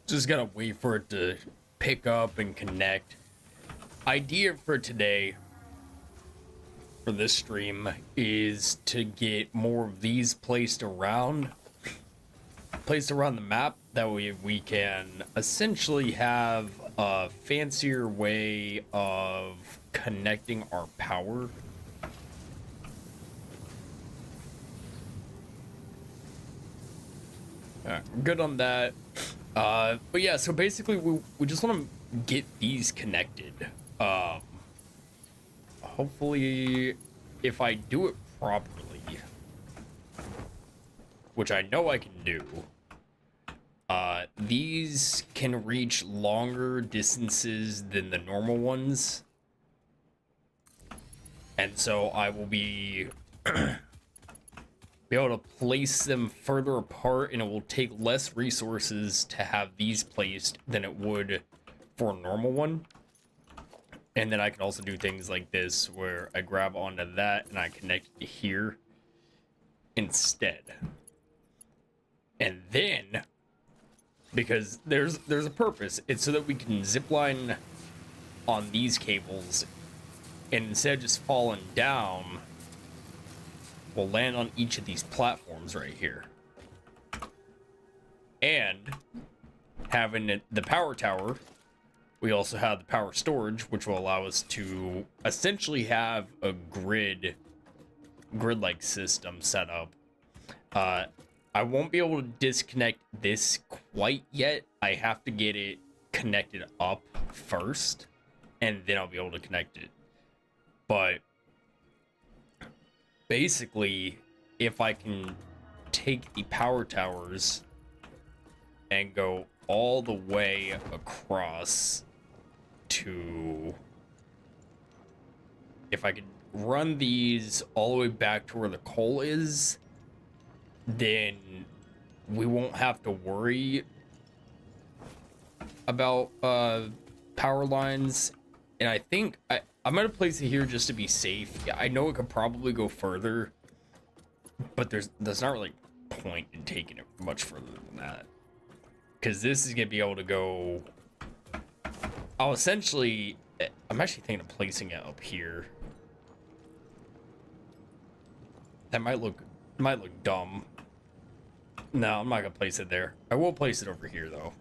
Just gotta wait for it to pick up and connect. Idea for today, for this stream, is to get more of these placed around the map. That way we can essentially have a fancier way of connecting our power. Alright, good on that. But yeah, so basically we just want to get these connected. Hopefully, if I do it properly, which I know I can do, these can reach longer distances than the normal ones. And so I will be able to place them further apart, and it will take less resources to have these placed than it would for a normal one. And then I can also do things like this where I grab onto that and I connect it here instead. And then, because there's a purpose, it's so that we can zipline on these cables, and instead of just falling down, we'll land on each of these platforms right here. And having the power tower, we also have the power storage, which will allow us to essentially have a grid-like system set up. I won't be able to disconnect this quite yet. I have to get it connected up first, and then I'll be able to connect it. But basically, if I can take the power towers and go all the way across to, if I could run these all the way back to where the coal is, then we won't have to worry about power lines. And I think I'm gonna place it here just to be safe. I know it could probably go further, but there's not really point in taking it much further than that, because this is gonna be able to go. I'm actually thinking of placing it up here. That might look dumb. No, I'm not gonna place it there. I will place it over here though.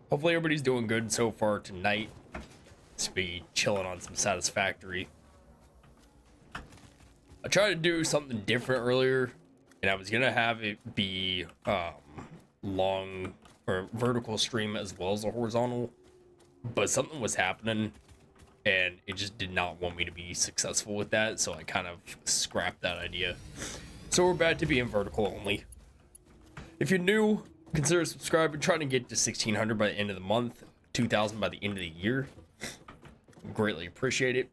Hopefully everybody's doing good so far tonight. Let's be chilling on some Satisfactory. I tried to do something different earlier, and I was gonna have it be long or vertical stream as well as a horizontal, but something was happening and it just did not want me to be successful with that, so I kind of scrapped that idea. So we're back to being vertical only. If you're new, consider subscribing. Trying to get to 1,600 by the end of the month, 2,000 by the end of the year. Greatly appreciate it.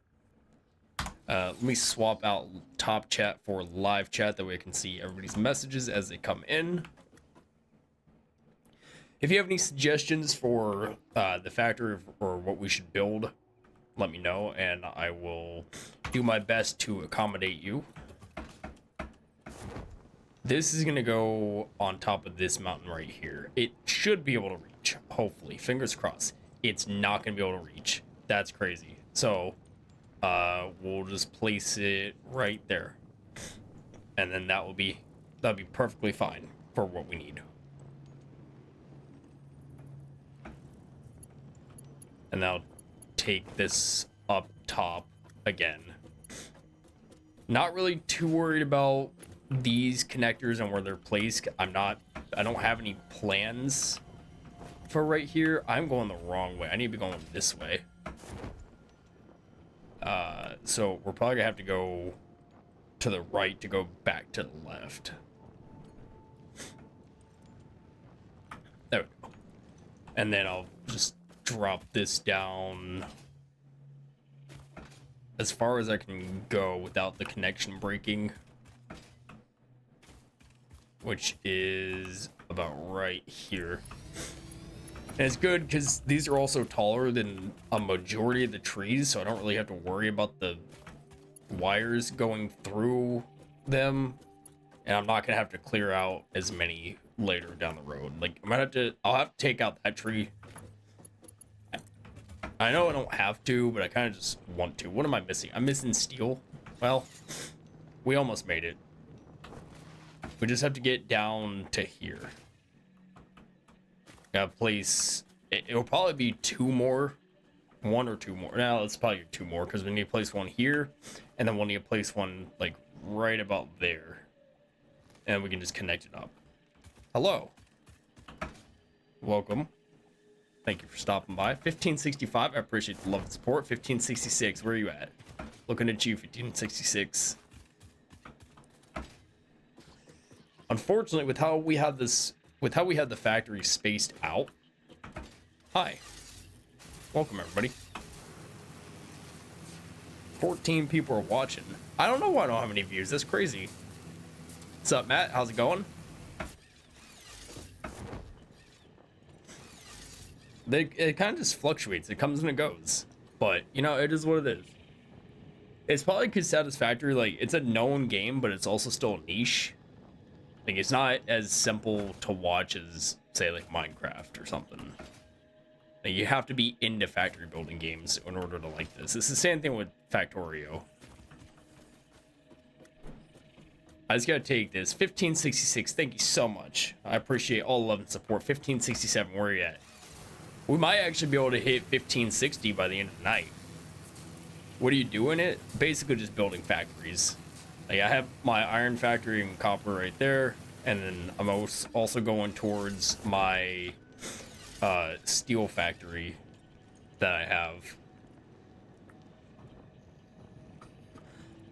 Let me swap out top chat for live chat, that way I can see everybody's messages as they come in. If you have any suggestions for the factory or what we should build, let me know, and I will do my best to accommodate you. This is gonna go on top of this mountain right here. It should be able to reach, hopefully. Fingers crossed. It's not gonna be able to reach. That's crazy. So, we'll just place it right there, and then that'll be perfectly fine for what we need. And that'll take this up top again. Not really too worried about these connectors and where they're placed. I don't have any plans for right here. I'm going the wrong way. I need to be going this way. So we're probably gonna have to go to the right to go back to the left. There we go. And then I'll just drop this down as far as I can go without the connection breaking, which is about right here. And it's good because these are also taller than a majority of the trees, so I don't really have to worry about the wires going through them. and I'm not gonna have to clear out as many later down the road. Like I'll have to take out that tree. I know I don't have to, but I kind of just want to. What am I missing? I'm missing steel. Well, we almost made it. We just have to get down to here. Gotta place. It'll probably be two more. One or two more. Now it's probably two more because we need to place one here, and then we'll need to place one like right about there, and we can just connect it up. Hello. Welcome. Thank you for stopping by. 1565, I appreciate the love and support. 1566, where are you at? Looking at you, 1566. Unfortunately, with how we have the factory spaced out. Hi. Welcome, everybody. 14 people are watching. I don't know why I don't have any views. That's crazy. What's up, Matt? How's it going? It kind of just fluctuates. It comes and it goes. But, you know, it is what it is. It's probably because Satisfactory, like, it's a known game, but it's also still a niche. Like, it's not as simple to watch as, say, like, Minecraft or something. Like, you have to be into factory building games in order to like this. It's the same thing with Factorio. I just gotta take this. 1566, thank you so much. I appreciate all love and support. 1567, where are you at? We might actually be able to hit 1560 by the end of the night. What are you doing it? Basically just building factories. Like, I have my iron factory and copper right there, and then I'm also going towards my steel factory that I have.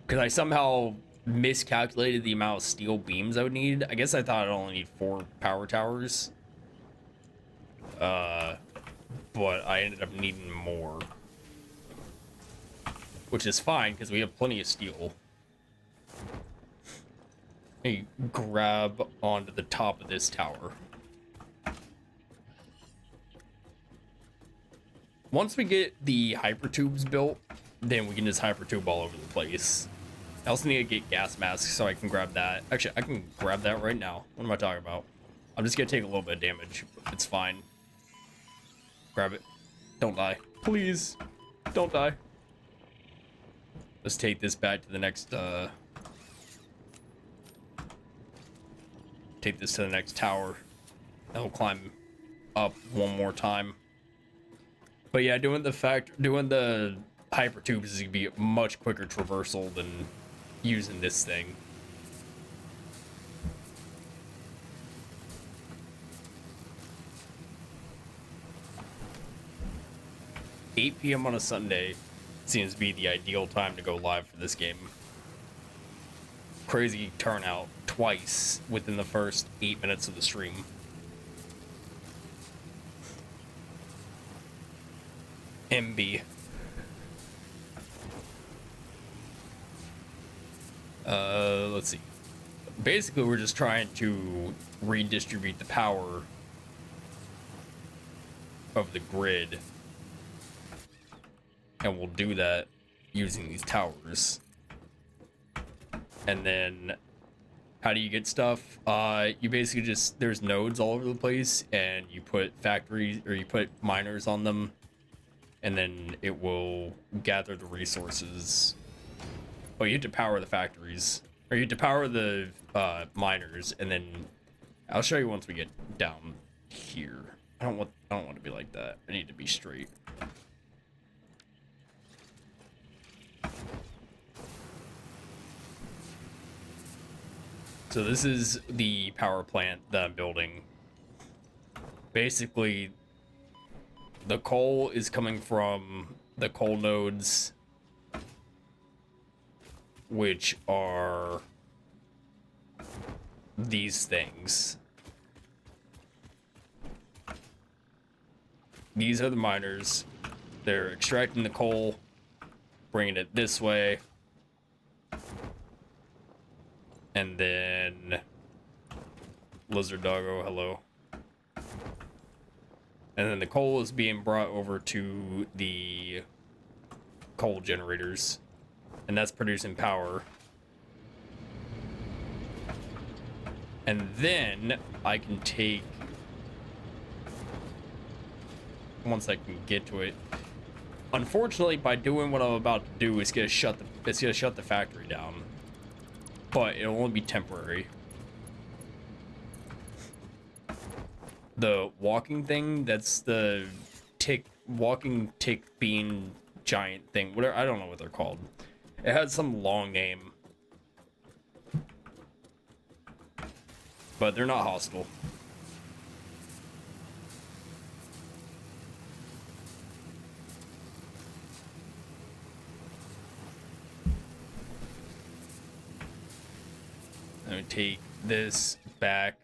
Because I somehow miscalculated the amount of steel beams I would need. I guess I thought I'd only need 4 power towers. But I ended up needing more. Which is fine, because we have plenty of steel. Let me grab onto the top of this tower. Once we get the hypertubes built, then we can just hypertube all over the place. I also need to get gas masks so I can grab that. Actually, I can grab that right now. What am I talking about? I'm just gonna take a little bit of damage. It's fine. Grab it. Don't die. Please. Don't die. Let's take this back to the next, take this to the next tower. And we'll climb up one more time. But yeah, doing the hypertubes is gonna be a much quicker traversal than using this thing. $8 p.m. on a Sunday seems to be the ideal time to go live for this game. Crazy turnout twice within the first 8 minutes of the stream. MB. Let's see. Basically, we're just trying to redistribute the power of the grid. And we'll do that using these towers. And then, how do you get stuff? You basically just, there's nodes all over the place, and you put factories, or you put miners on them, and then it will gather the resources. Oh, you have to power the factories, or you have to power the miners, and then I'll show you once we get down here. I don't want to be like that. I need to be straight. So this is the power plant that I'm building. Basically, the coal is coming from the coal nodes, which are these things. These are the miners. They're extracting the coal, bringing it this way. And then Lizard Doggo, hello. And then the coal is being brought over to the coal generators, and that's producing power. And then I can take, once I can get to it. Unfortunately, by doing what I'm about to do, it's gonna shut the factory down. But it'll only be temporary. The walking thing, that's the walking tick bean giant thing. Whatever, I don't know what they're called. It has some long name. But they're not hostile. Let me take this back.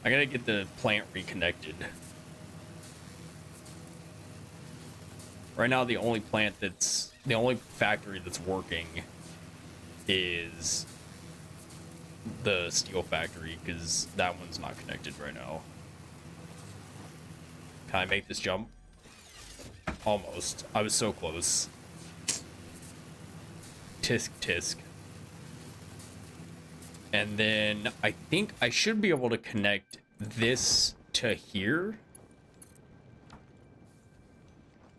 I gotta get the plant reconnected. Right now, the only factory that's working is the steel factory, because that one's not connected right now. Can I make this jump? Almost. I was so close. Tisk tisk. And then I think I should be able to connect this to here.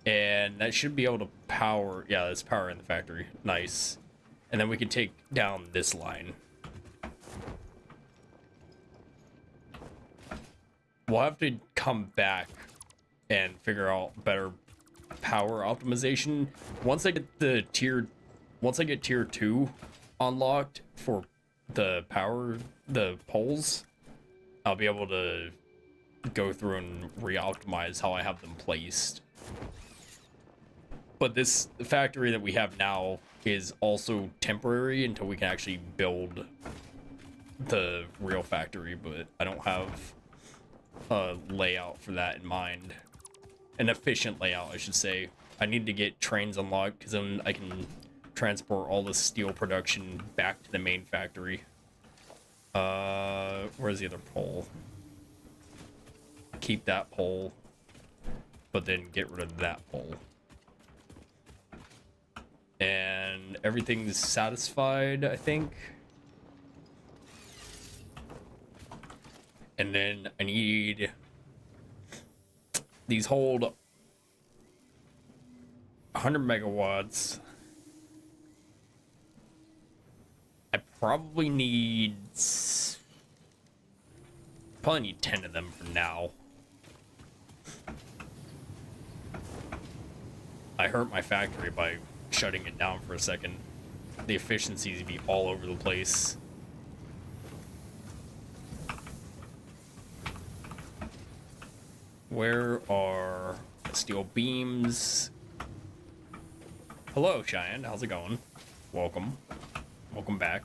And that should be able to power, yeah, that's power in the factory. Nice. And then we can take down this line. We'll have to come back and figure out better power optimization. Once I get tier 2 unlocked for the poles, I'll be able to go through and re-optimize how I have them placed. But this factory that we have now is also temporary until we can actually build the real factory, but I don't have a layout for that in mind. An efficient layout, I should say. I need to get trains unlocked, because then I can transport all the steel production back to the main factory. Where's the other pole? Keep that pole, but then get rid of that pole. And everything's satisfied, I think. And then I need, these hold 100 megawatts. I probably need 10 of them for now. I hurt my factory by shutting it down for a second. The efficiencies would be all over the place. Where are the steel beams? Hello, Cheyenne. How's it going? Welcome. Welcome back.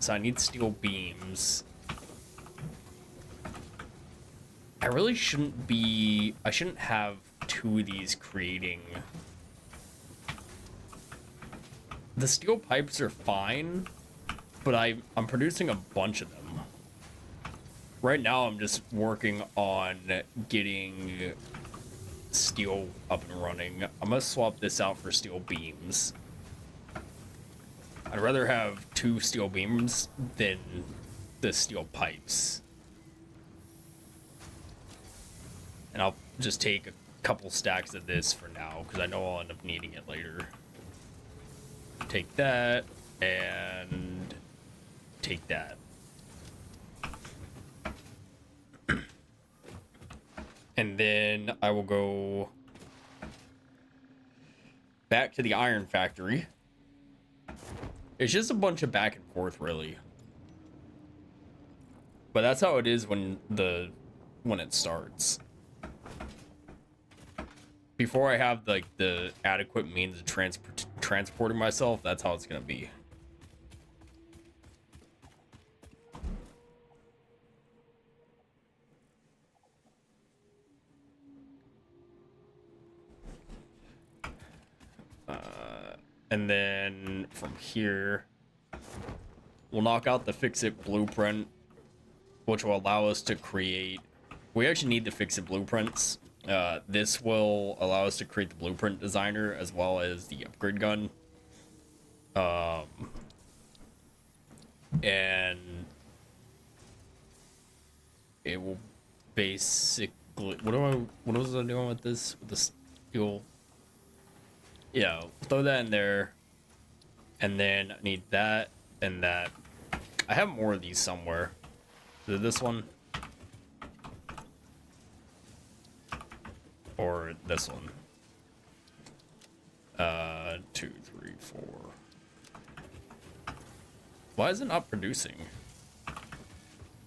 So I need steel beams. I really shouldn't be... I shouldn't have 2 of these creating... The steel pipes are fine, but I'm producing a bunch of them. Right now, I'm just working on getting steel up and running. I'm gonna swap this out for steel beams. I'd rather have 2 steel beams than the steel pipes. And I'll just take a couple stacks of this for now, because I know I'll end up needing it later. Take that, and take that. And then I will go back to the iron factory. It's just a bunch of back and forth, really. But that's how it is when it starts. Before I have like the adequate means of transporting myself, that's how it's gonna be. And then from here, we'll knock out the fix-it blueprint, which will allow us to create... We actually need the fix-it blueprints. This will allow us to create the blueprint designer as well as the upgrade gun. and it will basically, what was I doing with this, with the steel? Yeah, throw that in there, and then I need that and that. I have more of these somewhere. Is it this one? Or this one? 2, 3, 4. Why is it not producing?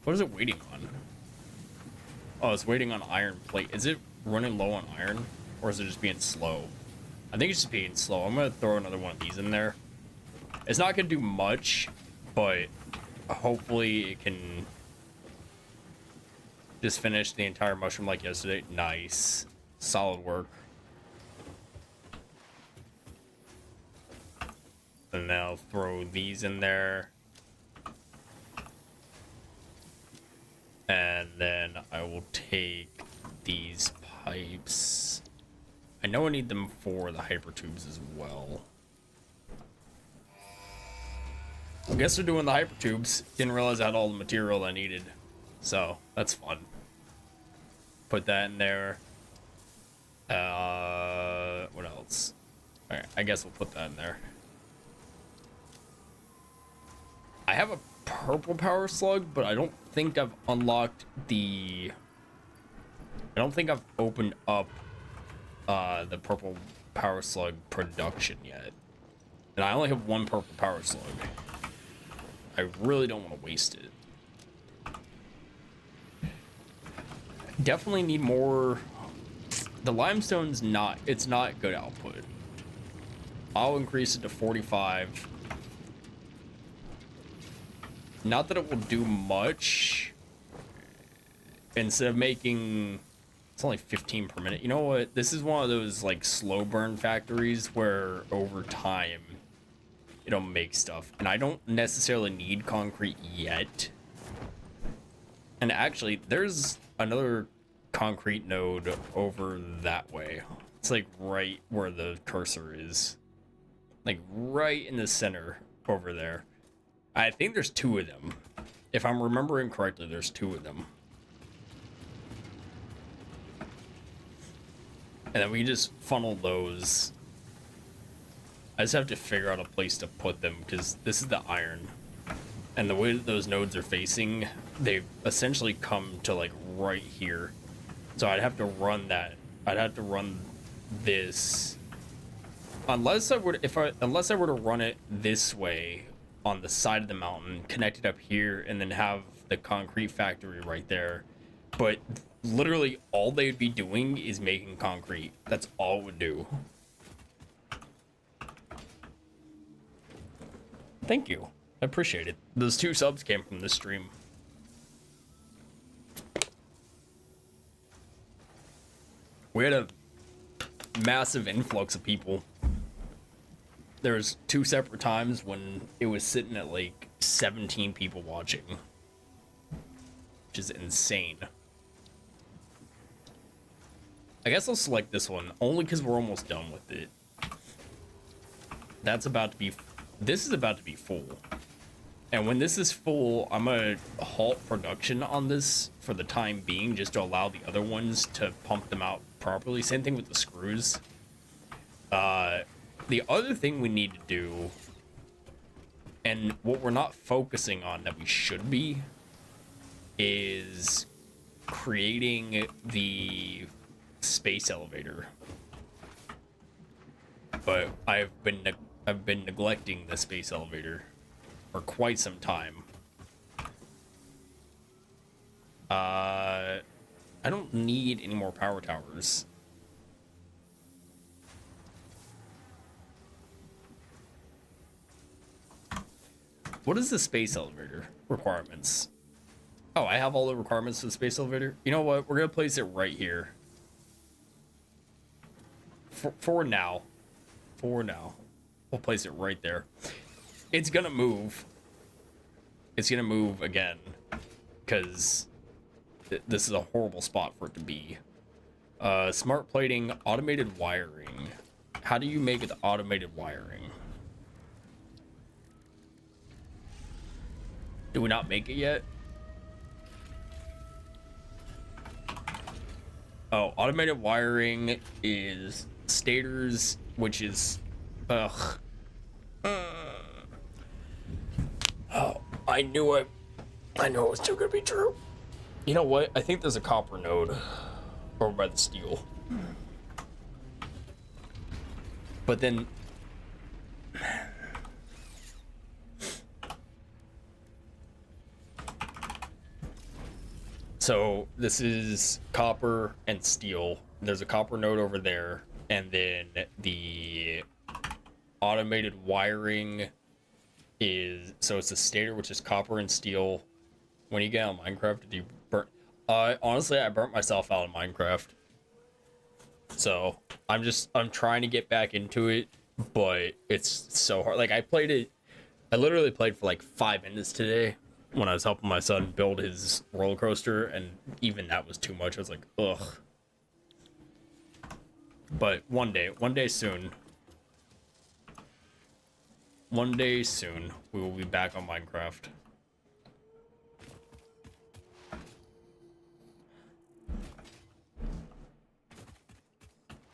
What is it waiting on? Oh, it's waiting on iron plate. Is it running low on iron? Or is it just being slow? I think it's just being slow. I'm gonna throw another one of these in there. It's not gonna do much, but hopefully it can just finish the entire mushroom like yesterday. Nice. Solid work. And then I'll throw these in there. And then I will take these pipes. I know I need them for the hyper tubes as well. I guess they're doing the hyper tubes. Didn't realize I had all the material I needed. So, that's fun. Put that in there. What else? Alright, I guess we'll put that in there. I have a purple power slug, but I don't think I've unlocked the... I don't think I've opened up the purple power slug production yet. And I only have one purple power slug. I really don't want to waste it. Definitely need more... The limestone's not... It's not good output. I'll increase it to 45. Not that it will do much. Instead of making... It's only 15 per minute. You know what? This is one of those, like, slow burn factories where over time it'll make stuff. And I don't necessarily need concrete yet. And actually, there's another concrete node over that way. It's like right where the cursor is. Like right in the center over there. I think there's 2 of them. If I'm remembering correctly, there's 2 of them. And then we just funnel those. I just have to figure out a place to put them because this is the iron. And the way that those nodes are facing, they essentially come to like right here. So I'd have to run that. I'd have to run this. Unless I were to run it this way on the side of the mountain, connect it up here, and then have the concrete factory right there. But literally all they'd be doing is making concrete. That's all it would do. Thank you. I appreciate it. Those 2 subs came from this stream. We had a massive influx of people. There was 2 separate times when it was sitting at like 17 people watching. Which is insane. I guess I'll select this one, only because we're almost done with it. That's about to be... This is about to be full. And when this is full, I'm going to halt production on this for the time being, just to allow the other ones to pump them out properly. Same thing with the screws. The other thing we need to do, and what we're not focusing on that we should be, is creating the space elevator. But I've been neglecting the space elevator for quite some time. I don't need any more power towers. What is the space elevator requirements? Oh, I have all the requirements for the space elevator. You know what? We're gonna place it right here. For now. For now. We'll place it right there. It's gonna move. It's gonna move again. Because this is a horrible spot for it to be. Smart plating, automated wiring. How do you make it automated wiring? Did we not make it yet? Oh, automated wiring is stators, which is... Ugh. Oh, I knew it. I knew it was too good to be true. You know what? I think there's a copper node over by the steel. But then... So this is copper and steel. There's a copper node over there. And then the automated wiring is... So it's a stator, which is copper and steel. When you get on Minecraft, did you burn... honestly, I burnt myself out in Minecraft. So I'm trying to get back into it, but it's so hard. Like, I literally played for like 5 minutes today when I was helping my son build his roller coaster, and even that was too much. I was like, ugh. But one day soon, we will be back on Minecraft.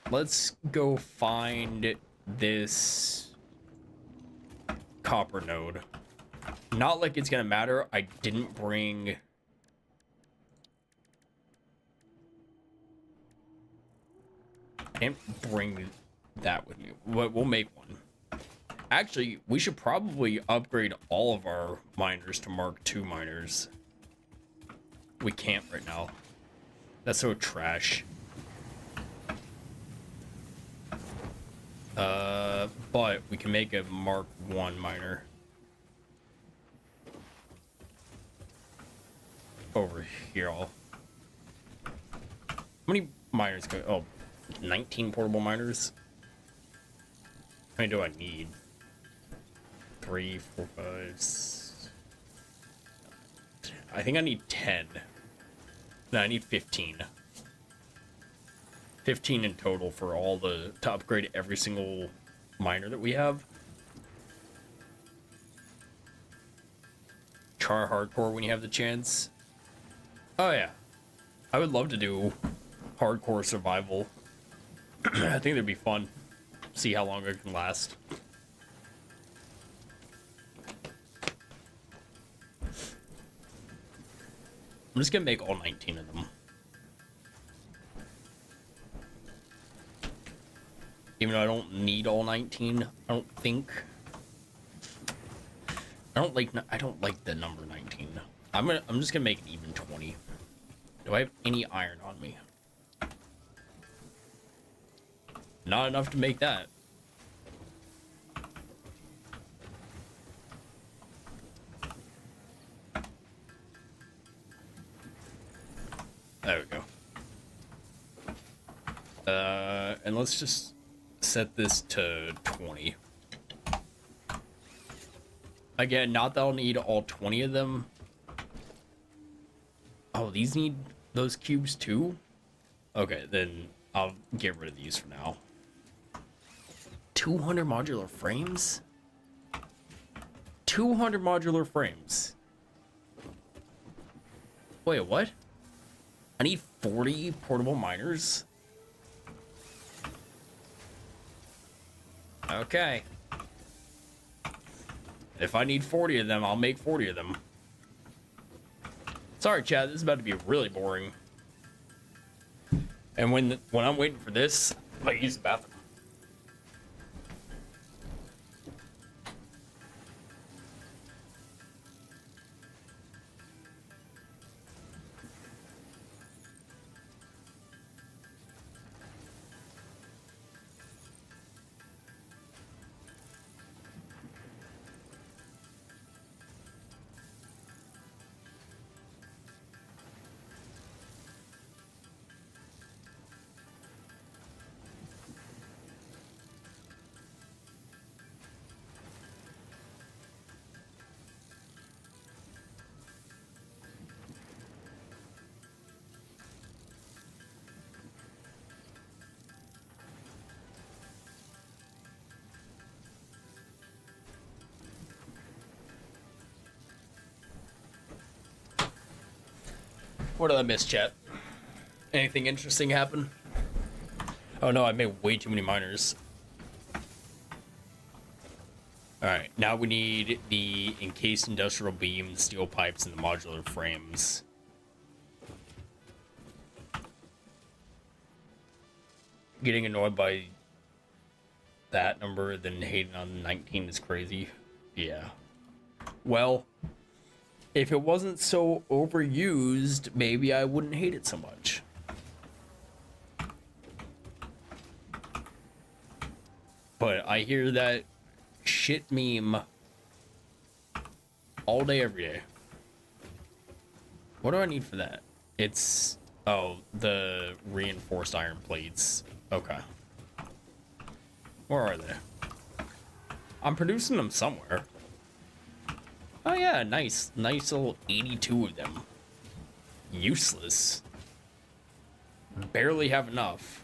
Let's go find this copper node. Not like it's gonna matter. I didn't bring... I didn't bring that with me. We'll make one. Actually, we should probably upgrade all of our miners to Mark II miners. We can't right now. That's so trash. But we can make a Mark I miner. Over here. How many miners go? Oh, 19 portable miners. How many do I need? 3, 4, 5, 6. I think I need 10. No, I need 15. 15 in total for all to upgrade every single miner that we have. Try hardcore when you have the chance. Oh yeah, I would love to do hardcore survival. I think that'd be fun. See how long it can last. I'm just gonna make all 19 of them. Even though I don't need all 19, I don't think. I don't like the number 19. I'm just gonna make it even 20. Do I have any iron on me? Not enough to make that. There we go. And let's just set this to 20. Again, not that I'll need all 20 of them. Oh, these need those cubes too? Okay, then I'll get rid of these for now. 200 modular frames? 200 modular frames. Wait, what? I need 40 portable miners? Okay. If I need 40 of them, I'll make 40 of them. Sorry, chat, this is about to be really boring. And when I'm waiting for this, I use the bathroom. What did I miss, chat? Anything interesting happen? Oh no, I made way too many miners. Alright, now we need the encased industrial beams, steel pipes, and the modular frames. Getting annoyed by that number, then hating on 19 is crazy. Yeah. Well, if it wasn't so overused, maybe I wouldn't hate it so much. But I hear that shit meme all day, every day. What do I need for that? It's, oh, the reinforced iron plates. Okay. Where are they? I'm producing them somewhere. Oh yeah, nice. Nice little 82 of them. Useless. Barely have enough.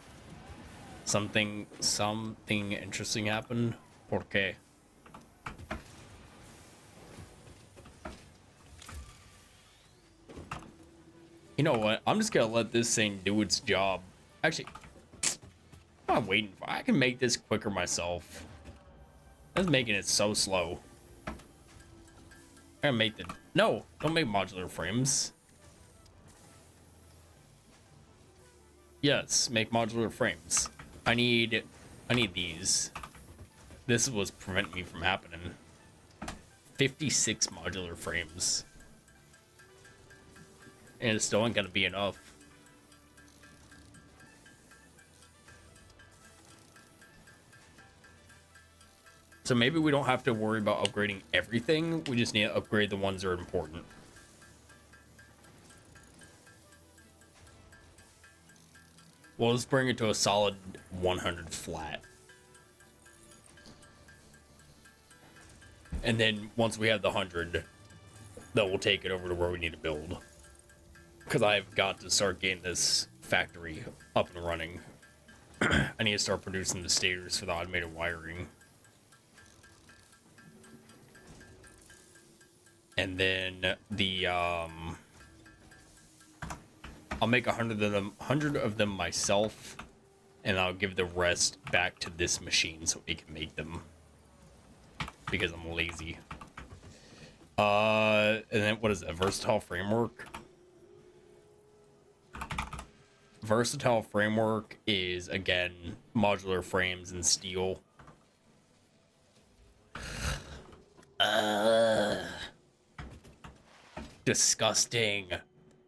Something interesting happened. ¿Por qué? You know what? I'm just gonna let this thing do its job. Actually, I'm waiting for. I can make this quicker myself. That's making it so slow. I'm gonna make the. No, don't make modular frames. Yes, make modular frames. I need these. This was preventing me from happening. 56 modular frames. And it still ain't gonna be enough. So maybe we don't have to worry about upgrading everything. We just need to upgrade the ones that are important. Well, let's bring it to a solid 100 flat. And then once we have the 100, then we'll take it over to where we need to build. Because I've got to start getting this factory up and running. I need to start producing the stators for the automated wiring. And then the I'll make 100 of them myself, and I'll give the rest back to this machine so it can make them. Because I'm lazy. And then what is it? A versatile framework? Versatile framework is, again, modular frames and steel. Disgusting.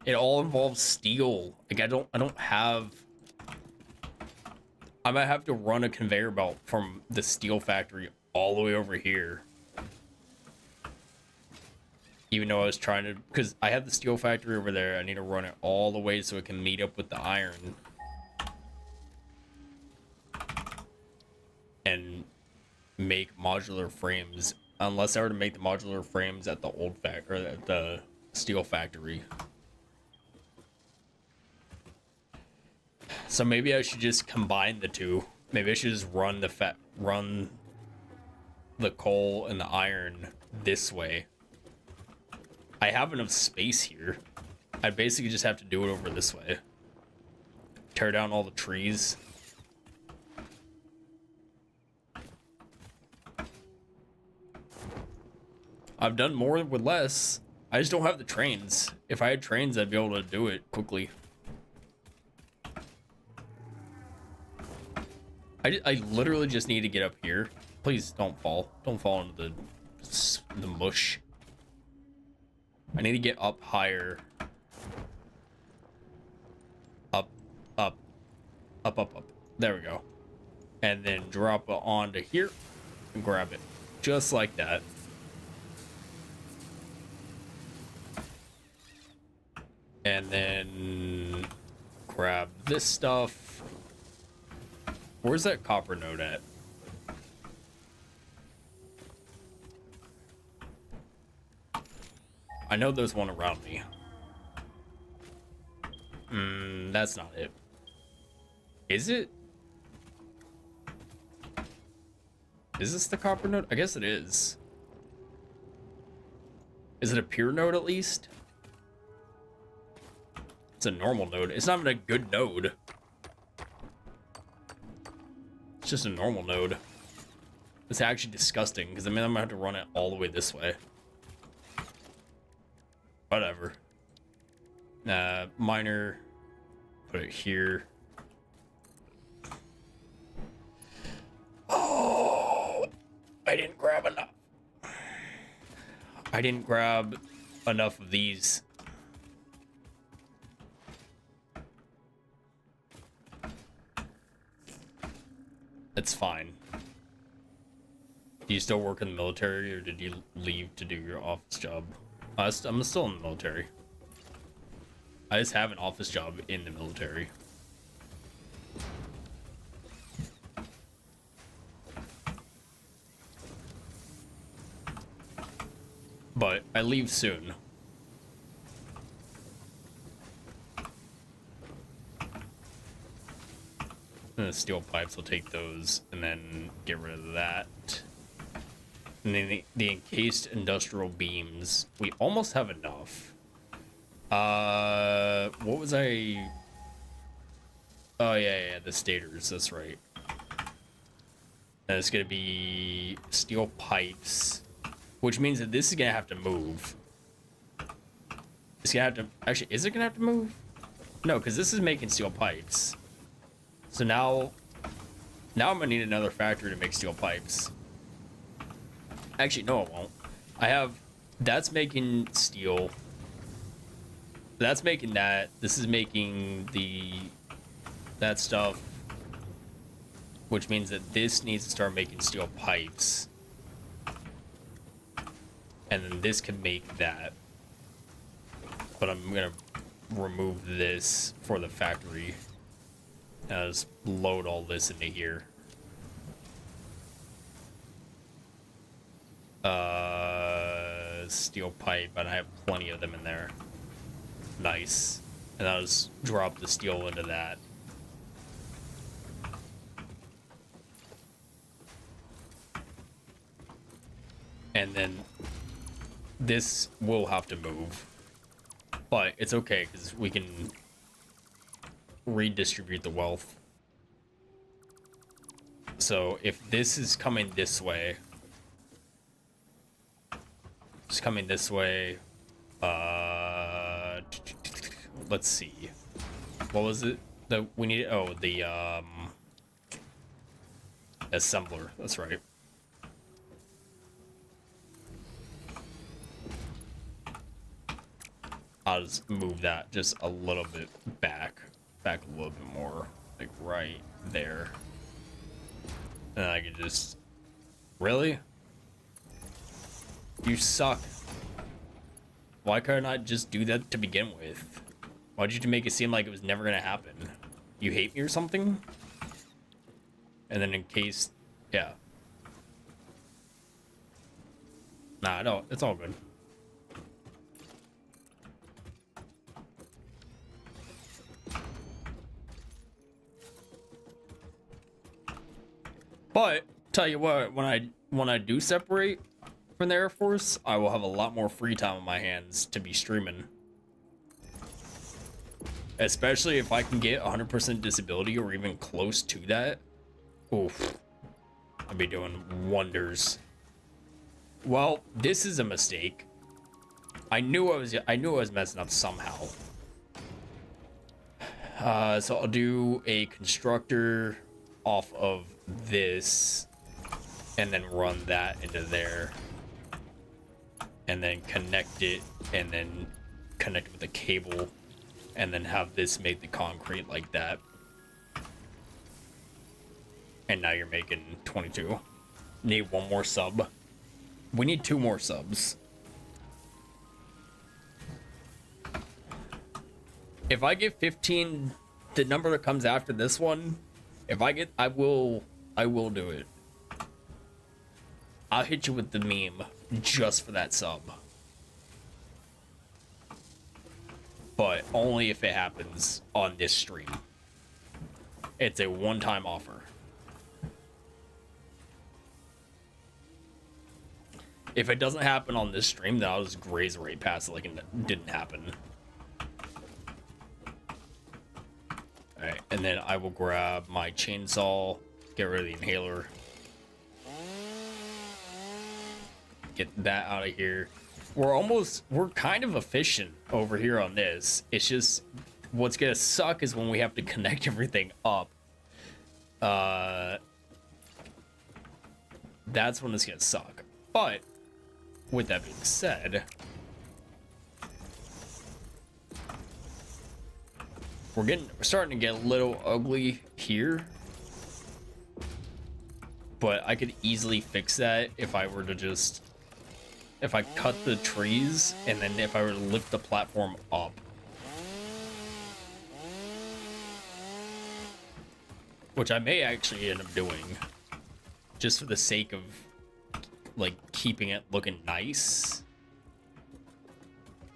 It all involves steel. Like I don't have. I might have to run a conveyor belt from the steel factory all the way over here. Even though I was trying to, because I have the steel factory over there, I need to run it all the way so it can meet up with the iron. And make modular frames. Unless I were to make the modular frames at the old factory, or at the steel factory. So maybe I should just combine the two. Maybe I should just run the coal and the iron this way. I have enough space here. I basically just have to do it over this way. Tear down all the trees. I've done more with less. I just don't have the trains. If I had trains, I'd be able to do it quickly. I literally just need to get up here. Please don't fall. Don't fall into the mush. I need to get up higher. Up, up, up, up, up. There we go. And then drop it onto here and grab it. Just like that. And then grab this stuff. Where's that copper node at? I know there's one around me. That's not it. Is it? Is this the copper node? I guess it is. Is it a pure node at least? It's a normal node. It's not even a good node. It's just a normal node. It's actually disgusting, because I mean, I'm gonna have to run it all the way this way. Whatever. Miner. Put it here. Oh, I didn't grab enough. I didn't grab enough of these. It's fine. Do you still work in the military, or did you leave to do your office job? I'm still in the military. I just have an office job in the military. But I leave soon. And the steel pipes will take those and then get rid of that. And then the encased industrial beams, we almost have enough. What was I? Oh yeah, the stators, that's right. And it's gonna be steel pipes, which means that this is gonna have to move. It's gonna have to, actually, is it gonna have to move? No, because this is making steel pipes. So now I'm gonna need another factory to make steel pipes. Actually, no, it won't. I have, that's making steel. That's making that. This is making that stuff. Which means that this needs to start making steel pipes. And then this can make that. But I'm gonna remove this for the factory. And just load all this into here. Steel pipe, and I have plenty of them in there. Nice. And I'll just drop the steel into that. And then this will have to move. But it's okay, because we can redistribute the wealth. So if this is coming this way, it's coming this way. Let's see. What was it that we needed? Oh, the assembler. That's right. I'll just move that just a little bit back a little bit more, like right there. And I can just, really? You suck. Why couldn't I just do that to begin with? Why'd you make it seem like it was never gonna happen? You hate me or something? And then in case, yeah. Nah, no, it's all good. But tell you what, when I do separate from the Air Force, I will have a lot more free time on my hands to be streaming. Especially if I can get 100% disability or even close to that. Oof. I'd be doing wonders. Well, this is a mistake. I knew I was messing up somehow. So I'll do a constructor off of this and then run that into there. And then connect it, and then connect with a cable, and then have this make the concrete like that. And now you're making 22. Need one more sub. We need 2 more subs. If I get 15, the number that comes after this one, I will do it. I'll hit you with the meme just for that sub. But only if it happens on this stream. It's a one-time offer. If it doesn't happen on this stream, then I'll just graze right past it like it didn't happen. then I will grab my chainsaw, get rid of the inhaler, get that out of here. We're kind of efficient over here on this. It's just what's gonna suck is when we have to connect everything up. That's when it's gonna suck. But with that being said, we're starting to get a little ugly here. But I could easily fix that if I were to just, if I cut the trees and then if I were to lift the platform up. Which I may actually end up doing, just for the sake of, like, keeping it looking nice.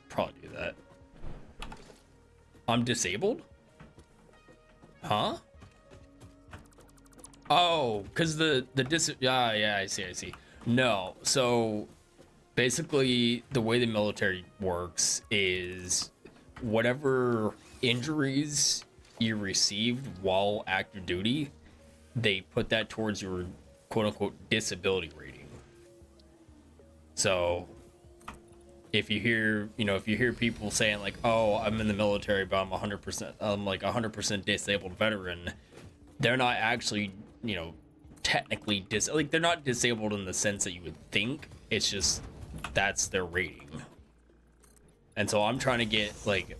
Probably do that. I'm disabled? Huh? Oh, because yeah, I see. No, so basically the way the military works is whatever injuries you received while active duty, they put that towards your quote-unquote disability rating. So if you hear people saying like, oh, I'm in the military but I'm 100% disabled veteran, they're not actually, technically they're not disabled in the sense that you would think. It's just that's their rating. And so I'm trying to get, like,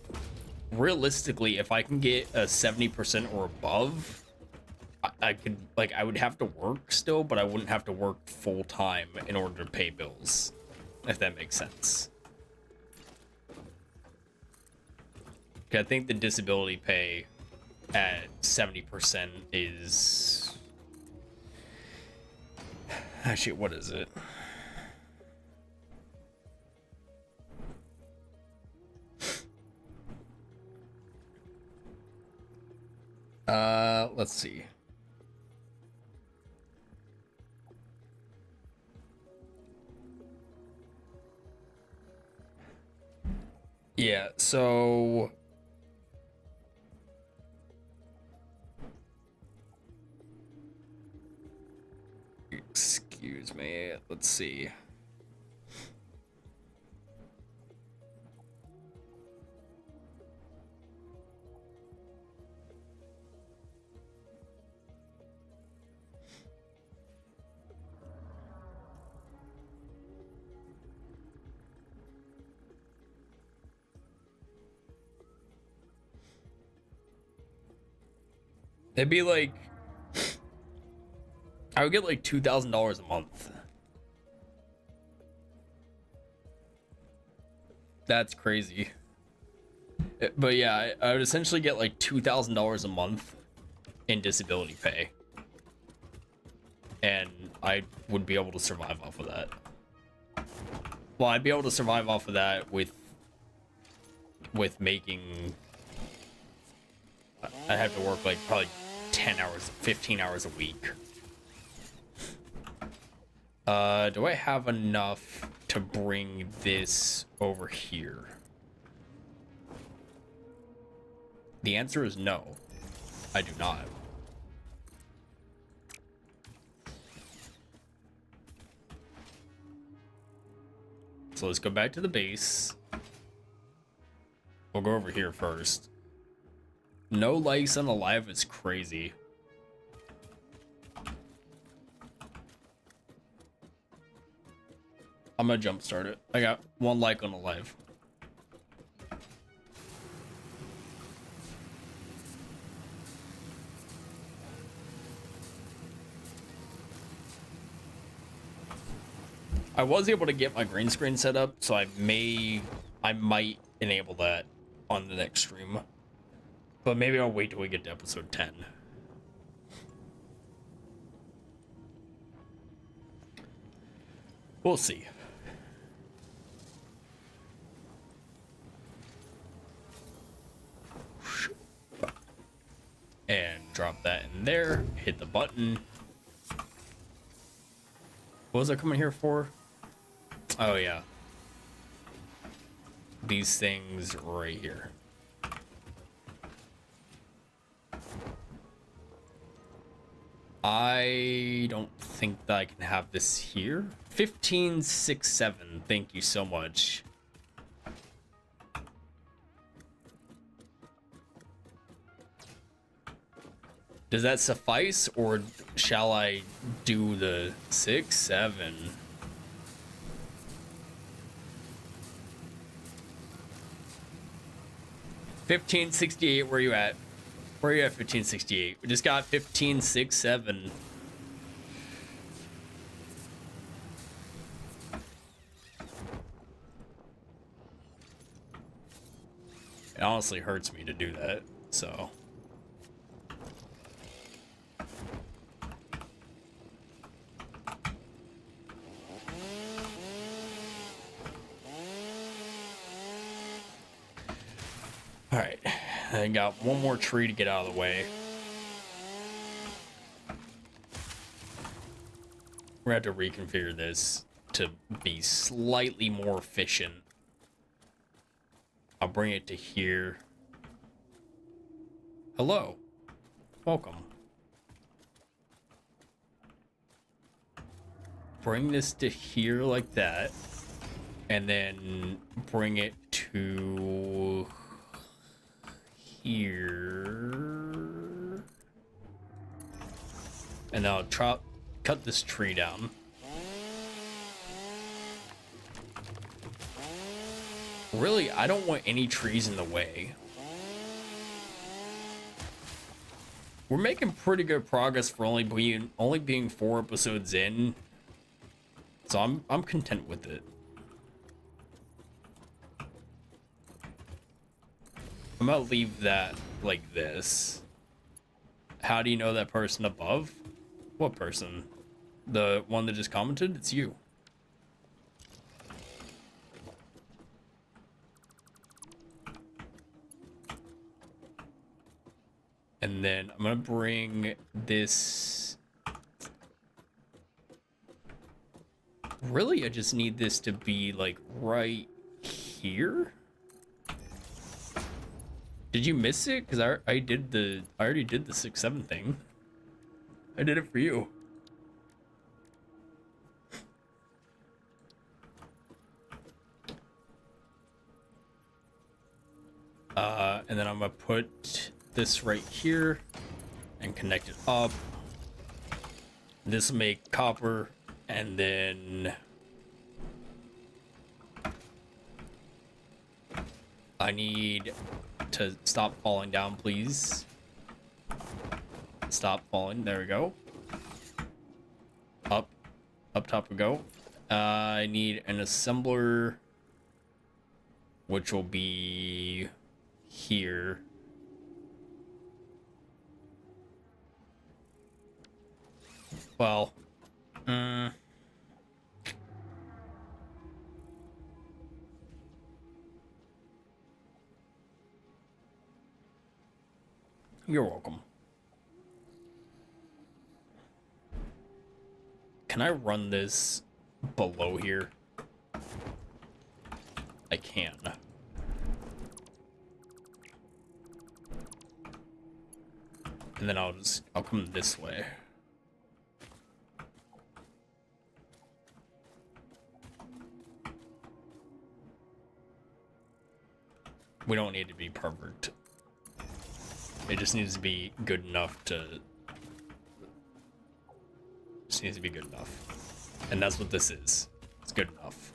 realistically, if I can get a 70% or above, I could, like, I would have to work still, but I wouldn't have to work full time in order to pay bills, if that makes sense. I think the disability pay at 70% is, actually, what is it? Let's see. Yeah, so excuse me, let's see. It'd be like, I would get like $2,000 a month. That's crazy. But yeah, I would essentially get like $2,000 a month in disability pay. And I would be able to survive off of that. Well, I'd be able to survive off of that with making, I have to work like probably 10 hours, 15 hours a week. Do I have enough to bring this over here? The answer is no. I do not. So let's go back to the base. We'll go over here first. No likes on alive is crazy. I'm gonna jumpstart it. I got 1 like on alive. I was able to get my green screen set up, so I might enable that on the next stream. But maybe I'll wait till we get to episode 10. We'll see. And drop that in there. Hit the button. What was I coming here for? Oh, yeah. These things right here. I don't think that I can have this here. 15, 6, 7. Thank you so much. Does that suffice, or shall I do the 6, 7? $15.68, where are you at? Where are you at, $15.68? We just got 15.67. It honestly hurts me to do that, so. Alright, I got one more tree to get out of the way. We're gonna have to reconfigure this to be slightly more efficient. I'll bring it to here. Hello. Welcome. Bring this to here like that. And then bring it to here. And I'll cut this tree down. Really, I don't want any trees in the way. We're making pretty good progress for only being 4 episodes in. So I'm content with it. I'm gonna leave that like this. How do you know that person above? What person? The one that just commented? It's you. And then I'm gonna bring this. Really, I just need this to be like right here. Did you miss it? Because I already did the 6, 7 thing. I did it for you. And then I'm gonna put this right here and connect it up. This will make copper, and then I need to stop falling down, please. Stop falling. There we go. Up top we go. I need an assembler, which will be here. Well, you're welcome. Can I run this below here? I can. And then I'll come this way. We don't need to be perfect. It just needs to be good enough to... Just needs to be good enough. And that's what this is. It's good enough.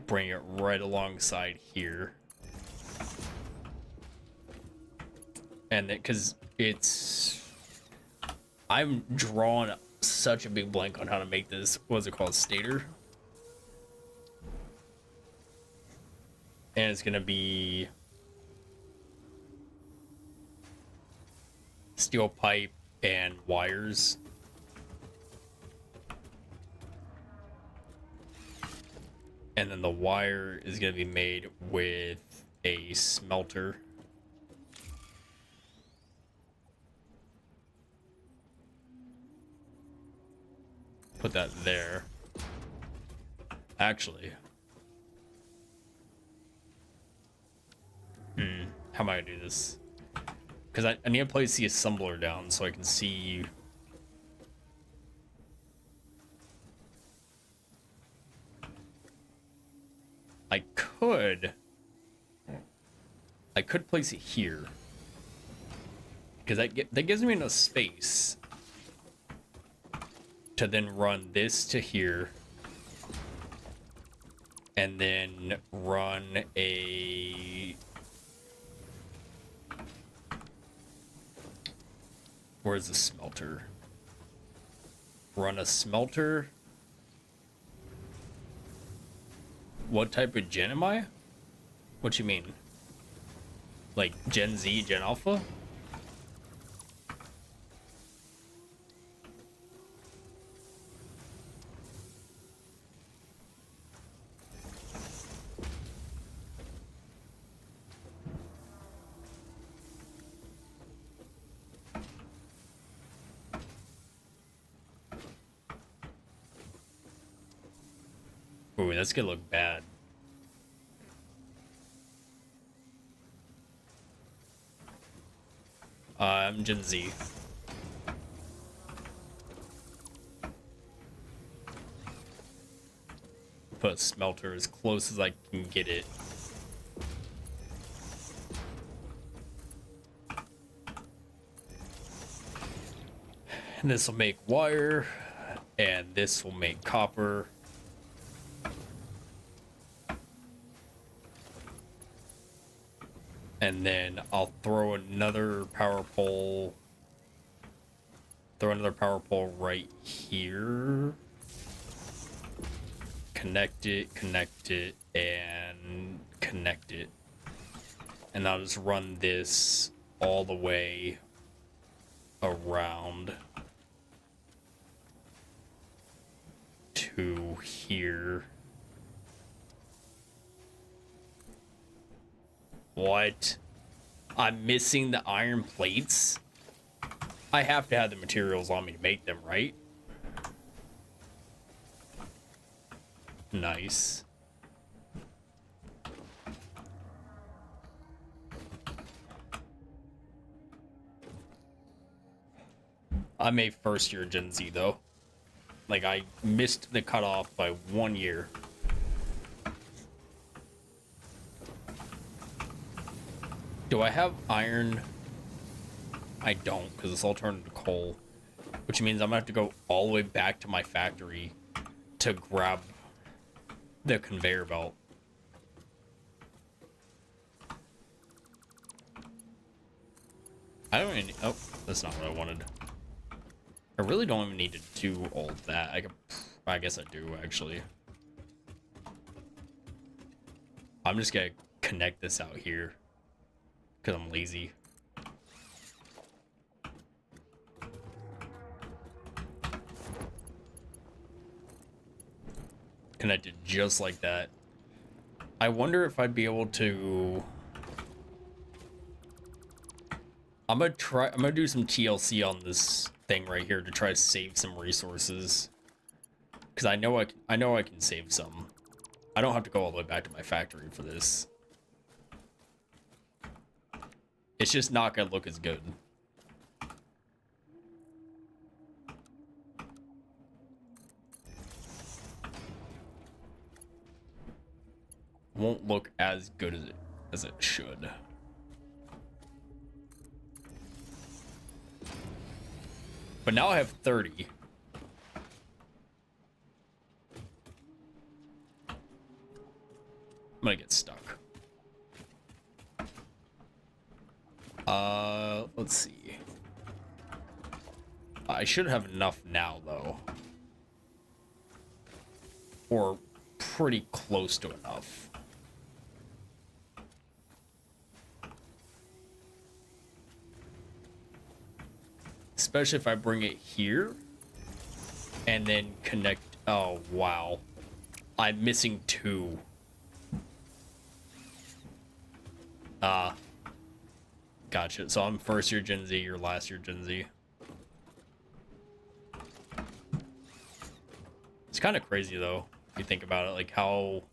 Bring it right alongside here. And because it's... I'm drawing such a big blank on how to make this, what's it called, stator? And it's gonna be steel pipe and wires. And then the wire is gonna be made with a smelter. Put that there. Actually. How am I gonna do this? Because I need to place the assembler down so I can see. I could place it here. Because that gives me enough space to then run this to here. And then run a... Where's the smelter? Run a smelter. What type of gen am I? What you mean? Like Gen Z, Gen Alpha? Ooh, that's gonna look bad. I'm Gen Z. Put a smelter as close as I can get it. And this will make wire, and this will make copper. And then I'll throw another power pole. Throw another power pole right here. Connect it, and connect it. And I'll just run this all the way around to here. What? I'm missing the iron plates? I have to have the materials on me to make them, right? Nice. I'm a first year Gen Z though. Like I missed the cutoff by 1 year. Do I have iron? I don't, because it's all turned into coal. Which means I'm gonna have to go all the way back to my factory to grab the conveyor belt. I don't even... Oh, that's not what I wanted. I really don't even need to do all of that. I guess I do, actually. I'm just gonna connect this out here. Because I'm lazy. Connected just like that. I wonder if I'd be able to... I'm gonna do some TLC on this thing right here to try to save some resources. Because I know I can save some. I don't have to go all the way back to my factory for this. It's just not gonna look as good. Won't look as good as it should. But now I have 30. I'm gonna get stuck. Let's see. I should have enough now, though. Or pretty close to enough. Especially if I bring it here and then connect. Oh, wow. I'm missing 2. Gotcha. So I'm first year Gen Z, you're last year Gen Z. It's kind of crazy though, if you think about it, like how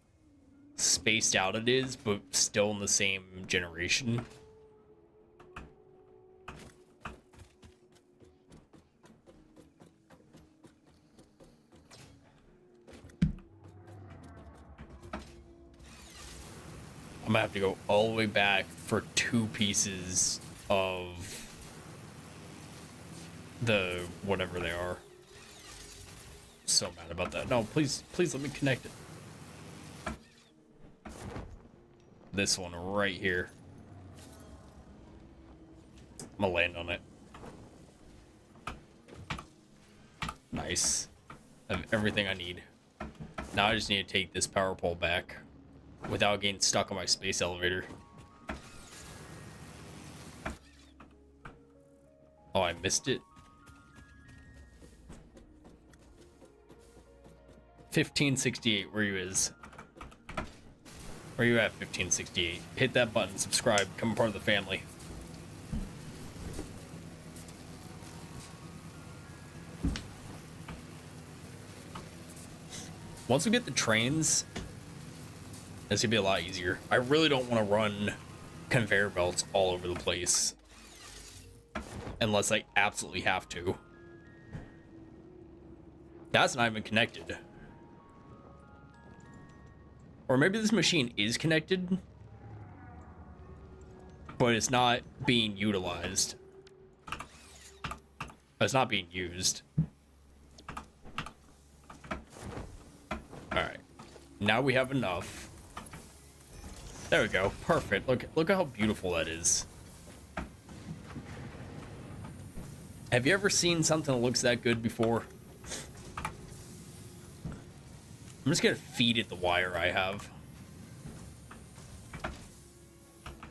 spaced out it is, but still in the same generation. gonna have to go all the way back for 2 pieces of the whatever they are. So mad about that. No, please let me connect it. This one right here. I'm gonna land on it. Nice. I have everything I need. Now I just need to take this power pole back without getting stuck on my space elevator. Oh, I missed it. 1568, where you is? Where you at, 1568? Hit that button, subscribe, become a part of the family. Once we get the trains, it's gonna be a lot easier. I really don't want to run conveyor belts all over the place. Unless I absolutely have to. That's not even connected. Or maybe this machine is connected, but it's not being utilized. It's not being used. Alright. Now we have enough. There we go. Perfect. Look how beautiful that is. Have you ever seen something that looks that good before? I'm just gonna feed it the wire I have.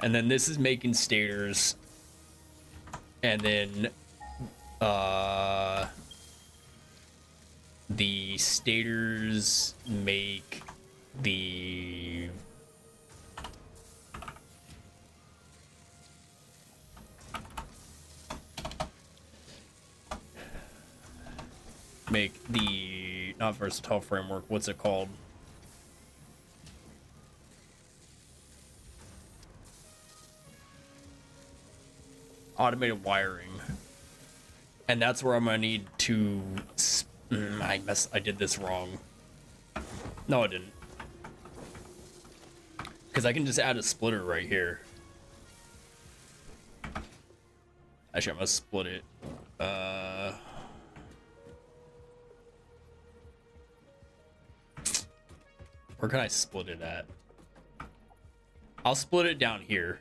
And then this is making stators. And then the stators make the not versatile framework, what's it called? Automated wiring. And that's where I'm gonna need to I did this wrong. No, I didn't. Because I can just add a splitter right here. Actually, I'm gonna split it. Where can I split it at? I'll split it down here.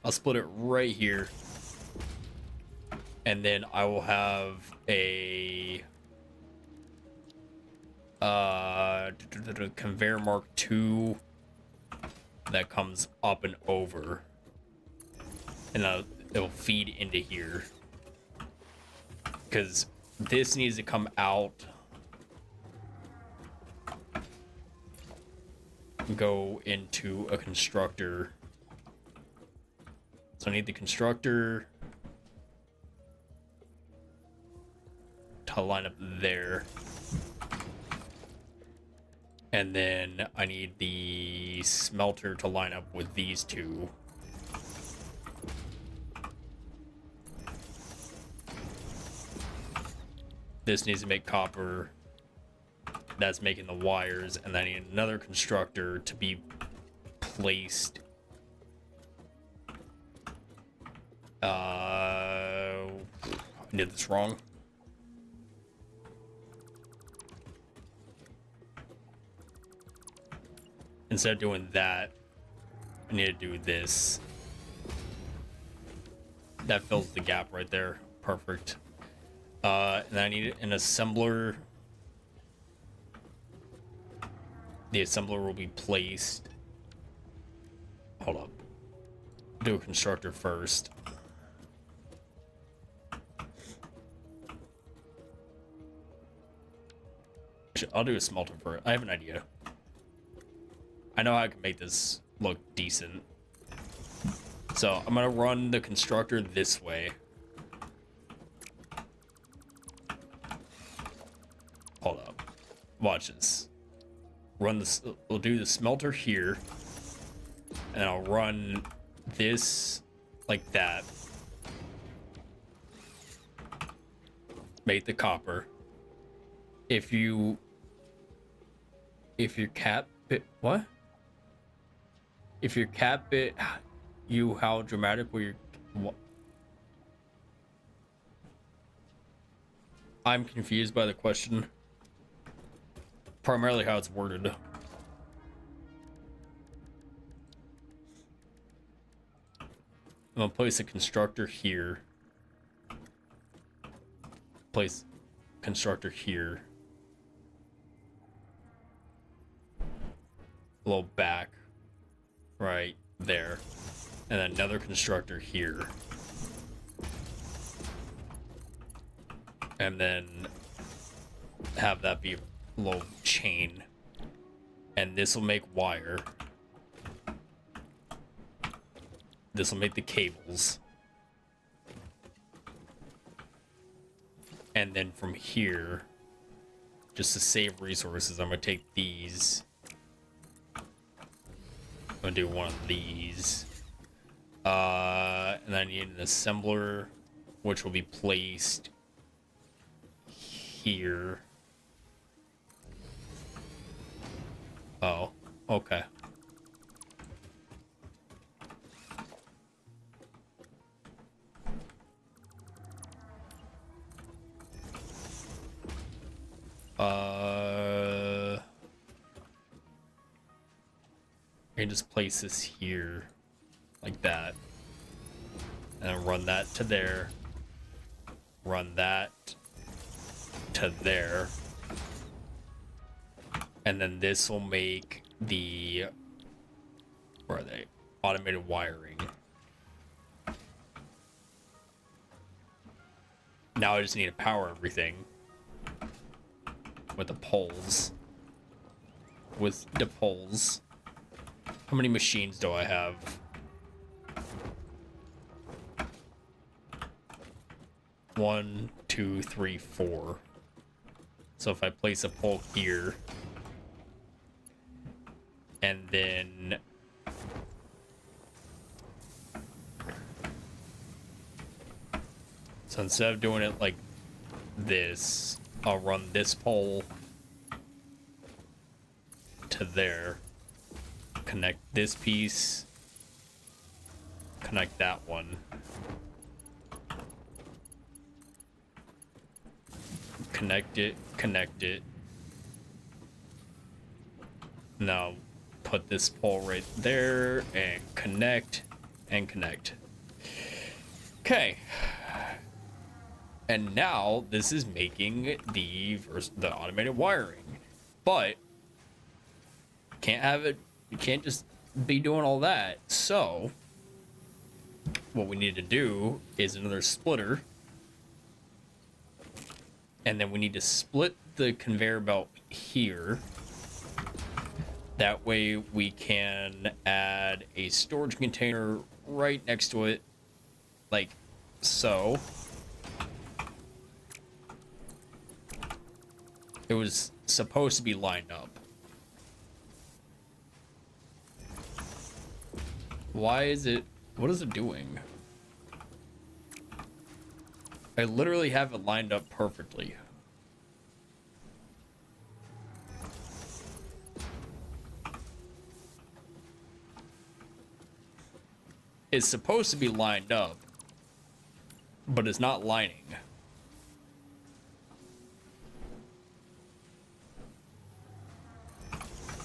I'll split it right here. And then I will have a conveyor mark 2 that comes up and over. And it'll feed into here. Because this needs to come out. Go into a constructor. So I need the constructor to line up there. And then I need the smelter to line up with these two. This needs to make copper. That's making the wires. And then I need another constructor to be placed. I did this wrong. Instead of doing that, I need to do this. That fills the gap right there. Perfect. And I need an assembler. The assembler will be placed. Hold up. Do a constructor first. I'll do a smelter first. I have an idea. I know I can make this look decent. So I'm gonna run the constructor this way. Hold up. Watch this. Run this. We'll do the smelter here. And I'll run this like that. Make the copper. if you cat bit what? If your cat bit you, how dramatic will your what? I'm confused by the question. Primarily how it's worded. I'm gonna place a constructor here. Place constructor here. A little back. Right there. And then another constructor here. And then have that be a little chain. And this will make wire. This will make the cables. And then from here, just to save resources, I'm gonna take these. I'm gonna do one of these. And then I need an assembler, which will be placed here. Oh, okay. I can just place this here, like that, and run that to there, run that to there, and then this will make the, where are they? Automated wiring. Now I just need to power everything with the poles. With the poles. How many machines do I have? One, two, three, four. So if I place a pole here, and then so instead of doing it like this, I'll run this pole to there, connect this piece, connect that one, connect it, now put this pole right there and connect. Okay, and now this is making the automated wiring, but can't have it. You can't just be doing all that. So what we need to do is another splitter, and then we need to split the conveyor belt here. That way we can add a storage container right next to it, like so. It was supposed to be lined up. Why is it... What is it doing? I literally have it lined up perfectly. It's supposed to be lined up, but it's not lining.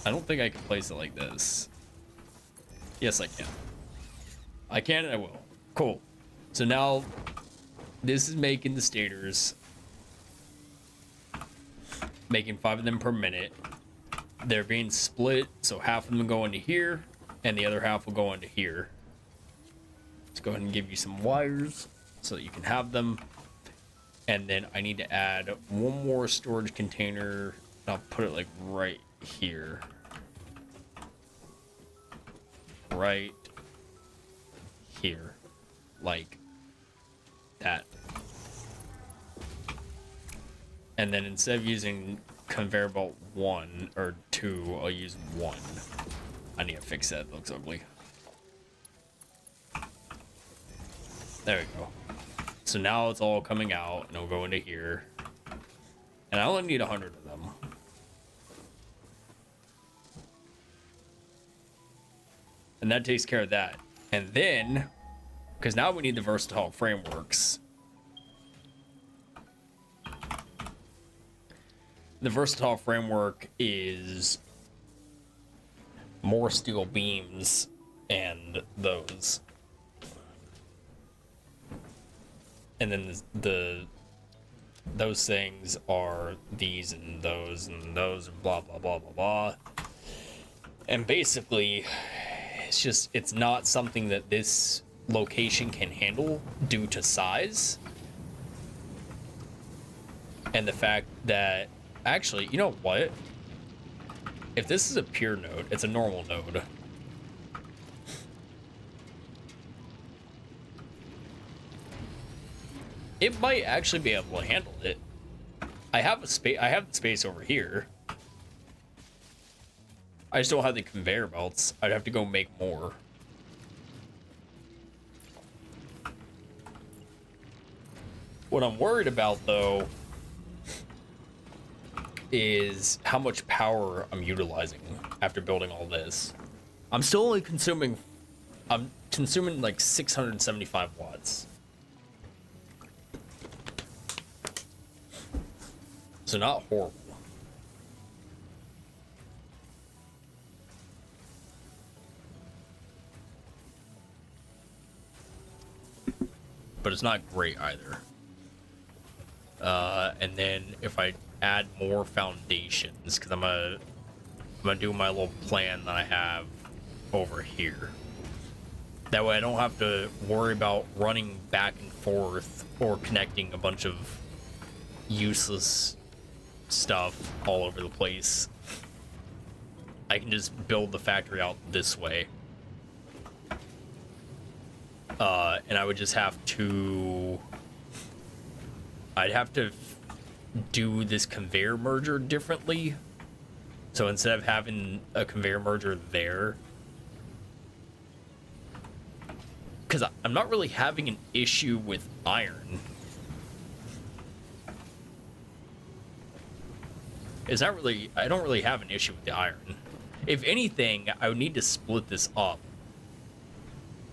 I don't think I can place it like this. Yes, I can. I can and I will. Cool. So now this is making the stators. Making 5 of them per minute. They're being split, so half of them go into here, and the other half will go into here. Let's go ahead and give you some wires so that you can have them. And then I need to add one more storage container. I'll put it like right here. Right here. Like that. And then instead of using conveyor belt 1 or 2, I'll use 1. I need to fix that. It looks ugly. There we go. So now it's all coming out, and it'll go into here. And I only need 100 of them. And that takes care of that. And then, because now we need the versatile frameworks. The versatile framework is more steel beams and those. And then those things are these and those and those and blah, blah, blah, blah, blah. And basically, it's not something that this location can handle due to size. And the fact that, actually, you know what? If this is a pure node, it's a normal node. It might actually be able to handle it. I have the space over here. I just don't have the conveyor belts. I'd have to go make more. What I'm worried about, though, is how much power I'm utilizing after building all this. I'm still only consuming... I'm consuming like 675 watts. So not horrible. But it's not great either. And then if I add more foundations, because I'm gonna do my little plan that I have over here. That way I don't have to worry about running back and forth or connecting a bunch of useless stuff all over the place. I can just build the factory out this way. And I would just have to... I'd have to do this conveyor merger differently. So instead of having a conveyor merger there... Because I'm not really having an issue with iron. It's not really... I don't really have an issue with the iron. If anything, I would need to split this up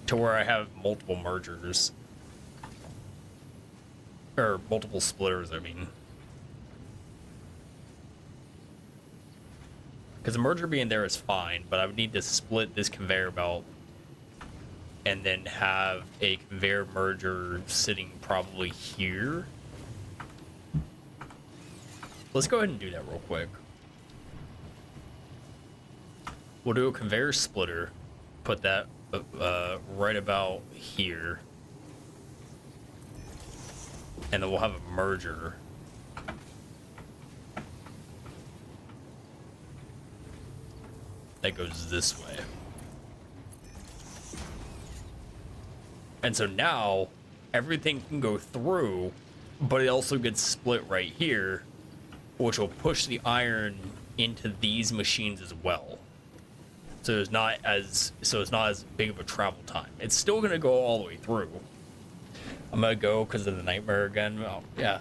to where I have multiple mergers. Or multiple splitters, I mean. Because the merger being there is fine, but I would need to split this conveyor belt and then have a conveyor merger sitting probably here. Let's go ahead and do that real quick. We'll do a conveyor splitter, put that right about here, and then we'll have a merger that goes this way. And so now everything can go through, but it also gets split right here, which will push the iron into these machines as well. So it's not as big of a travel time. It's still gonna go all the way through. I'm gonna go because of the nightmare again. Oh, yeah,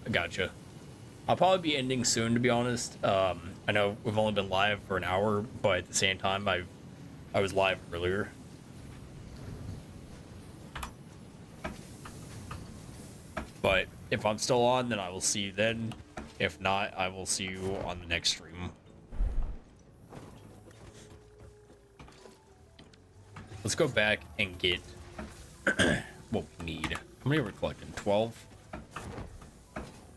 I gotcha. I'll probably be ending soon, to be honest. I know we've only been live for an hour, but at the same time, I was live earlier. But if I'm still on, then I will see you then. If not, I will see you on the next stream. Let's go back and get what we need. How many are we collecting? 12?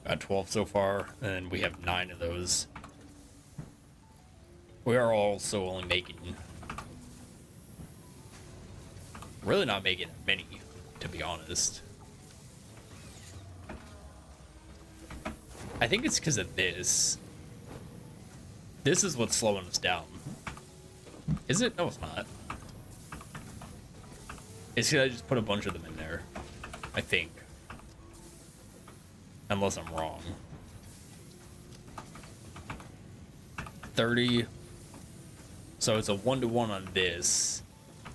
Got 12 so far, and we have 9 of those. We are also only making... Really not making many, to be honest. I think it's because of this. This is what's slowing us down. Is it? No, it's not. It's because I just put a bunch of them in there. I think. Unless I'm wrong. 30. So it's a 1-to-1 on this.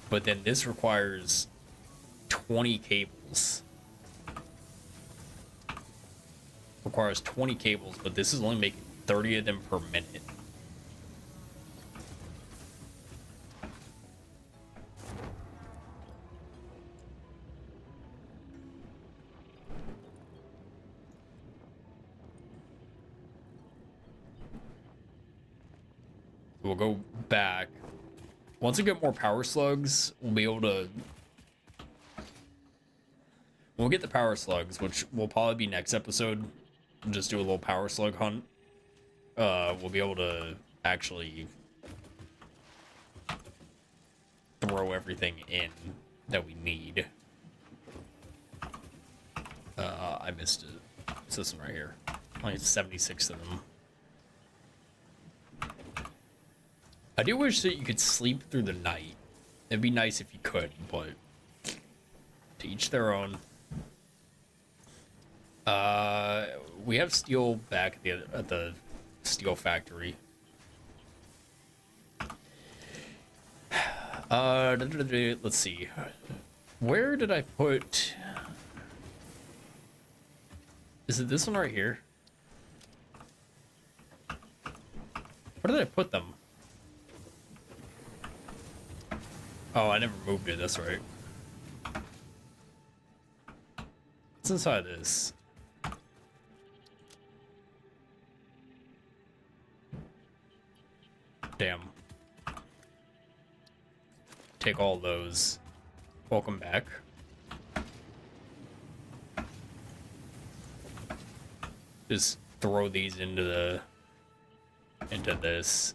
But then this requires 20 cables. requires 20 cables, but this is only making 30 of them per minute. We'll go back. Once we get more power slugs, we'll be able to... We'll get the power slugs, which will probably be next episode. We'll just do a little power slug hunt. We'll be able to actually throw everything in that we need. I missed it. It's this one right here. Only 76 of them. I do wish that you could sleep through the night. It'd be nice if you could, but to each their own. We have steel back at the steel factory. Let's see. Where did I put... Is it this one right here? Where did I put them? Oh, I never moved it, that's right. What's inside this? Damn. Take all those. Welcome back. Just throw these into this.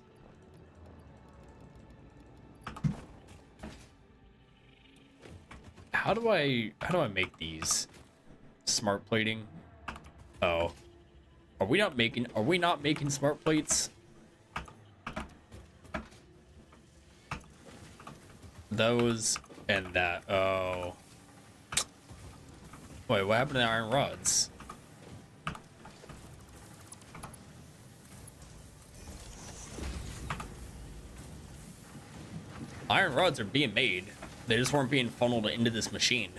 How do I make these? Smart plating? Oh. Are we not making smart plates? Those and that. Oh. Wait, what happened to the iron rods? Iron rods are being made. They just weren't being funneled into this machine.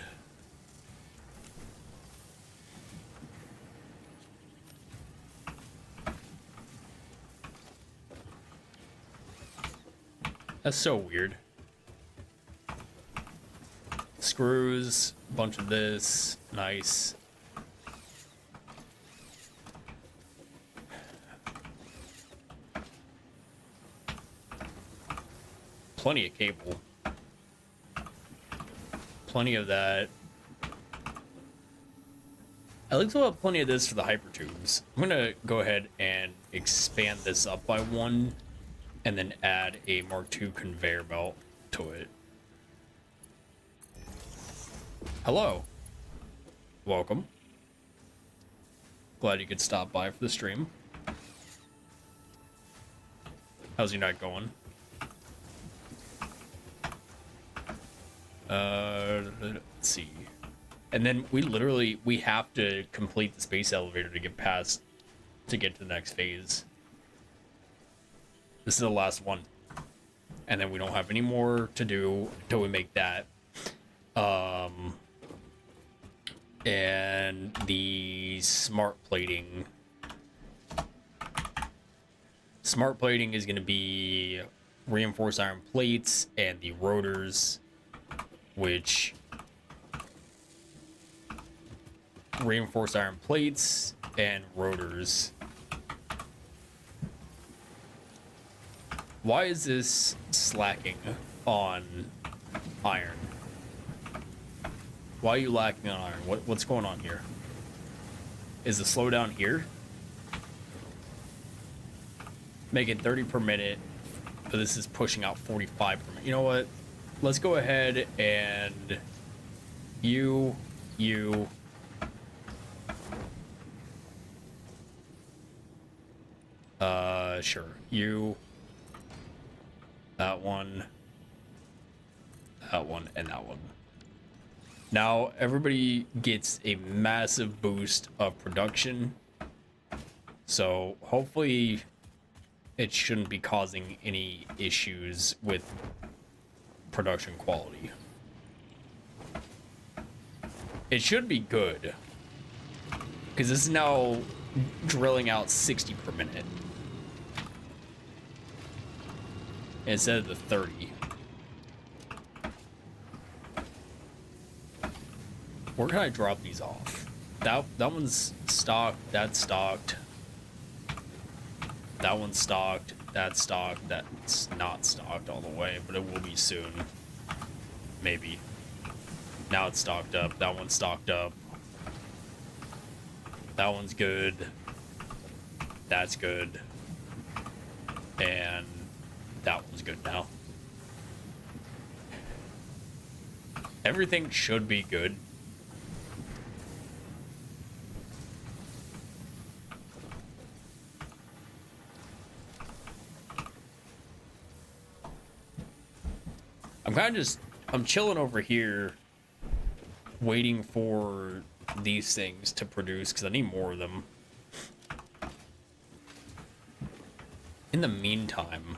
That's so weird. Screws, a bunch of this, nice. Plenty of cable. Plenty of that. I like to have plenty of this for the hyper tubes. I'm gonna go ahead and expand this up by one and then add a Mark II conveyor belt to it. Hello. Welcome. Glad you could stop by for the stream. How's your night going? Let's see. And then we have to complete the space elevator to get to get to the next phase. This is the last one. And then we don't have any more to do until we make that. And the smart plating. Smart plating is going to be reinforced iron plates and the rotors, which reinforced iron plates and rotors. Why is this slacking on iron? Why are you lacking on iron? What's going on here? Is the slowdown here? Making 30 per minute, but this is pushing out 45 per minute. You know what? Let's go ahead and you. Sure. You. That one, and that one. Now everybody gets a massive boost of production. So hopefully it shouldn't be causing any issues with production quality. It should be good, because this is now drilling out 60 per minute instead of the 30. Where can I drop these off? That one's stocked, that's stocked. That one's stocked, that's stocked, that's not stocked all the way, but it will be soon. Maybe. Now it's stocked up, that one's stocked up. That one's good. That's good. And that one's good now. Everything should be good. I'm chilling over here waiting for these things to produce because I need more of them. In the meantime,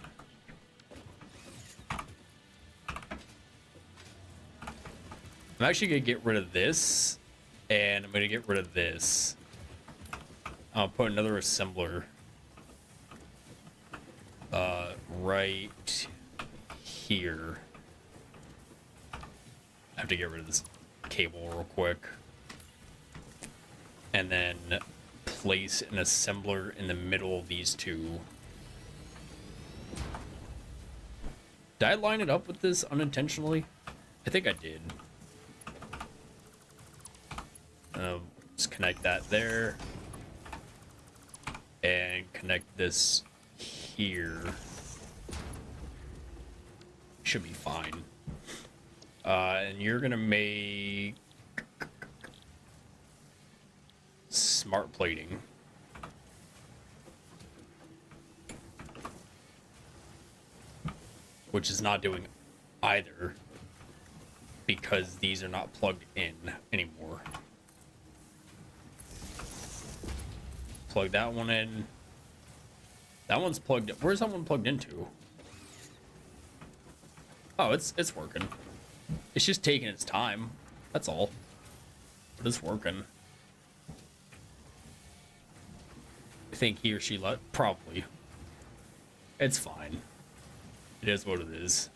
I'm actually gonna get rid of this, and I'm gonna get rid of this. I'll put another assembler right here. I have to get rid of this cable real quick. And then place an assembler in the middle of these two. Did I line it up with this unintentionally? I think I did. Just connect that there. And connect this here. Should be fine. And you're gonna make smart plating. Which is not doing either because these are not plugged in anymore. Plug that one in. That one's plugged in. Where's that one plugged into? Oh, it's working. It's just taking its time. That's all. But it's working. I think he or she probably. It's fine. It is what it is.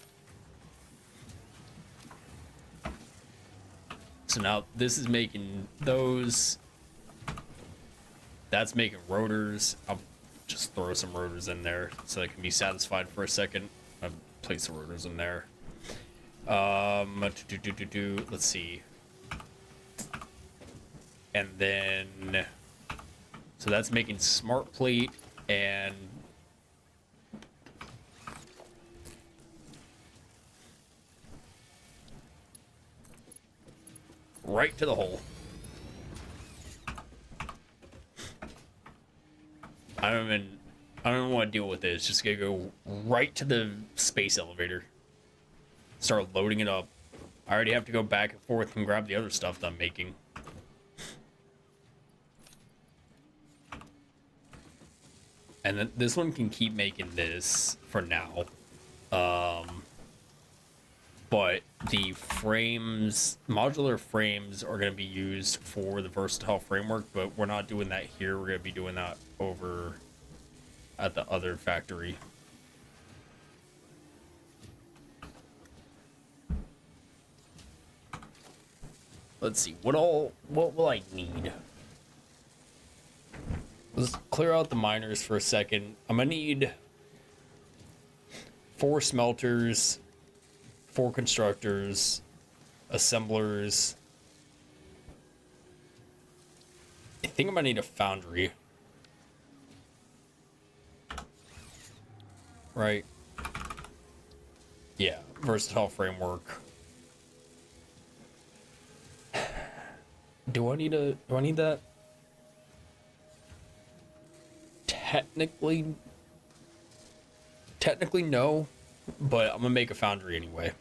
So now this is making those. That's making rotors. I'll just throw some rotors in there so I can be satisfied for a second. I'll place the rotors in there. Let's see. And then, so that's making smart plate and right to the hole. I don't want to deal with it. It's just gonna go right to the space elevator. Start loading it up. I already have to go back and forth and grab the other stuff that I'm making. And then this one can keep making this for now. But the frames, modular frames, are going to be used for the versatile framework, but we're not doing that here. We're going to be doing that over at the other factory. Let's see, what will I need? Let's clear out the miners for a second. I'm gonna need 4 smelters, 4 constructors, assemblers. I think I'm gonna need a foundry. Right? Yeah, versatile framework. Do I need that? Technically no, but I'm gonna make a foundry anyway.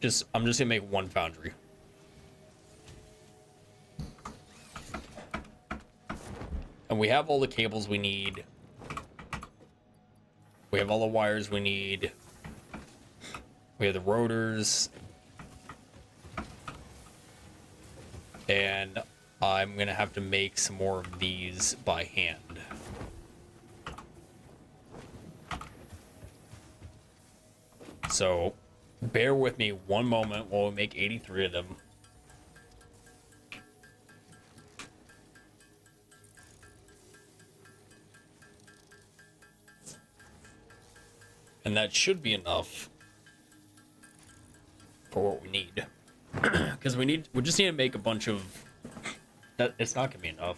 I'm just gonna make one foundry. And we have all the cables we need. We have all the wires we need. We have the rotors. And I'm gonna have to make some more of these by hand. So bear with me one moment while we make 83 of them. And that should be enough for what we need. Because we just need to make a bunch of that. It's not gonna be enough.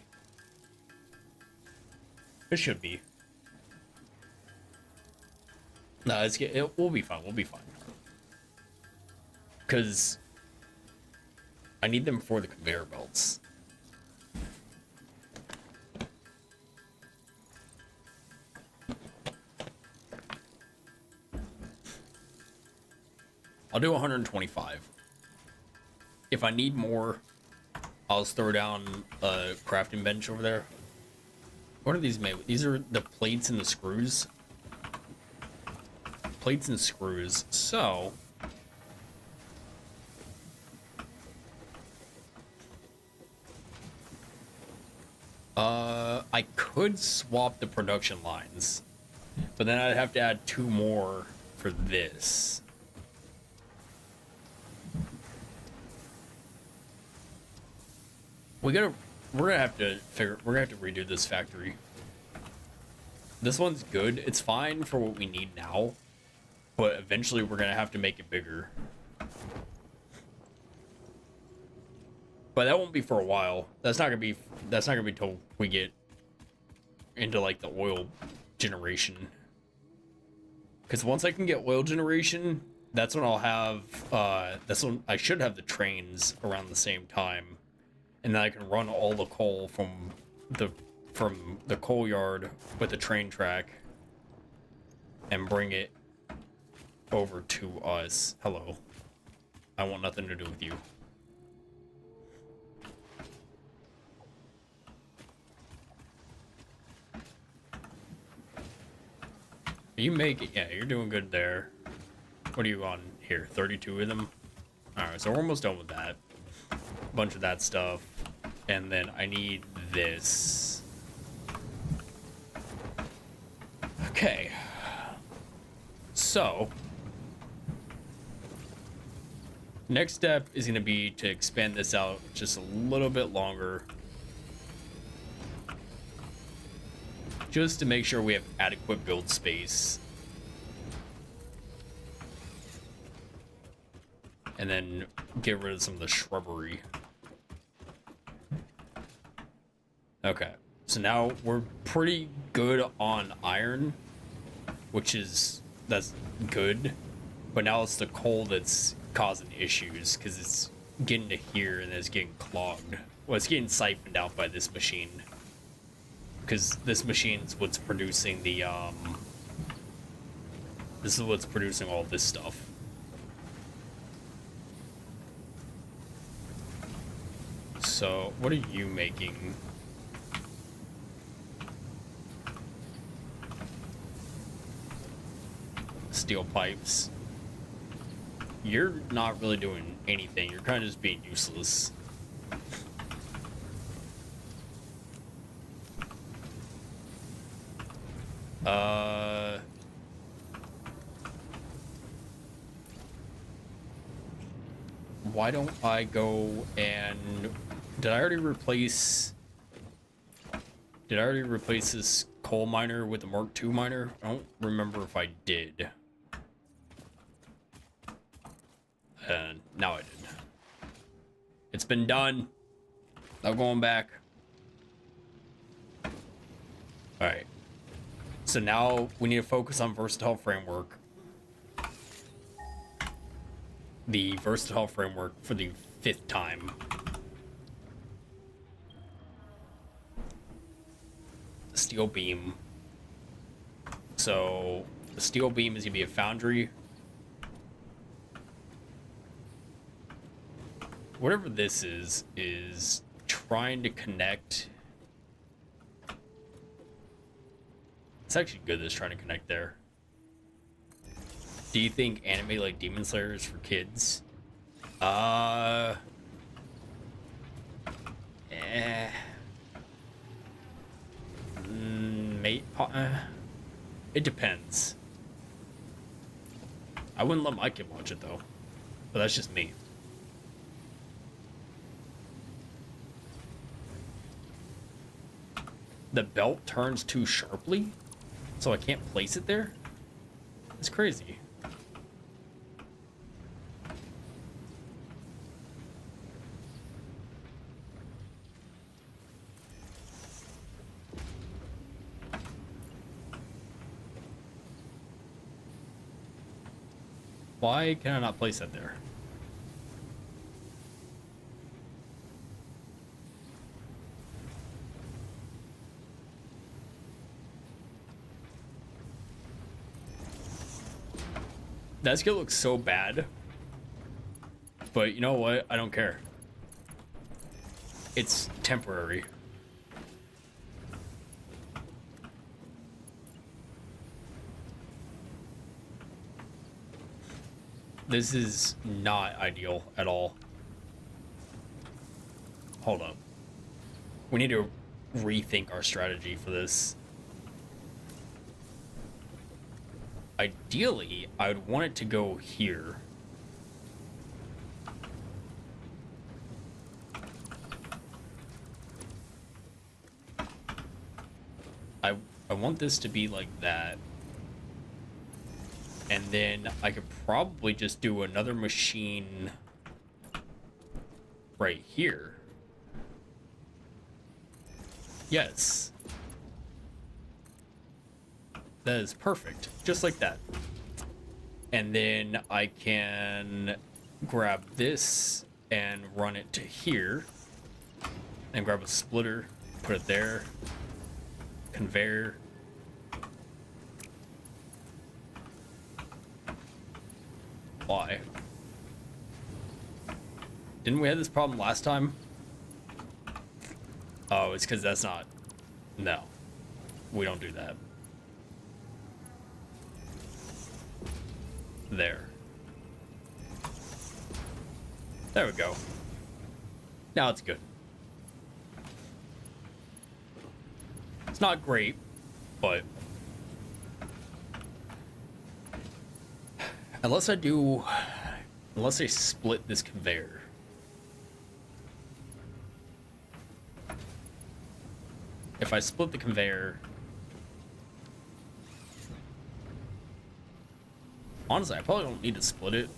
It should be. No, we'll be fine. We'll be fine. Because I need them for the conveyor belts. I'll do 125. If I need more, I'll just throw down a crafting bench over there. What are these made with? These are the plates and the screws. Plates and screws. So I could swap the production lines, but then I'd have to add 2 more for this. We're gonna have to redo this factory. This one's good. It's fine for what we need now, but eventually we're gonna have to make it bigger. But that won't be for a while. That's not gonna be till we get into like the oil generation. Because once I can get oil generation, that's when I'll have that's when I should have the trains around the same time. And then I can run all the coal from the coal yard with the train track and bring it over to us. Hello. I want nothing to do with you. You make it. Yeah, you're doing good there. What are you on here? 32 of them? Alright, so we're almost done with that. Bunch of that stuff, and then I need this. Okay, so next step is going to be to expand this out just a little bit longer, just to make sure we have adequate build space. And then get rid of some of the shrubbery. Okay, so now we're pretty good on iron, that's good. But now it's the coal that's causing issues, because it's getting to here and it's getting clogged. Well, it's getting siphoned out by this machine, because this machine's what's producing the this is what's producing all this stuff. So, what are you making? Steel pipes. You're not really doing anything. You're kind of just being useless. Why don't I go and... Did I already replace this coal miner with the Mark II miner? I don't remember if I did. And now I did. It's been done. No going back. Alright. So now we need to focus on versatile framework. The versatile framework for the 5th time. Steel beam. So the steel beam is gonna be a foundry. Whatever this is trying to connect. It's actually good that it's trying to connect there. Do you think anime like Demon Slayer is for kids? Eh. Mate. It depends. I wouldn't let my kid watch it though. But that's just me. The belt turns too sharply, so I can't place it there? It's crazy. Why can I not place that there? That skill looks so bad. But you know what? I don't care. It's temporary. This is not ideal at all. Hold up. We need to rethink our strategy for this. Ideally, I would want it to go here. I want this to be like that. And then I could probably just do another machine right here. Yes. That is perfect. Just like that. And then I can grab this and run it to here. And grab a splitter, put it there. Conveyor. Why? Didn't we have this problem last time? Oh, it's because that's not... No. We don't do that. There. There we go. Now it's good. It's not great, but... Unless I split this conveyor. If I split the conveyor... Honestly, I probably don't need to split it.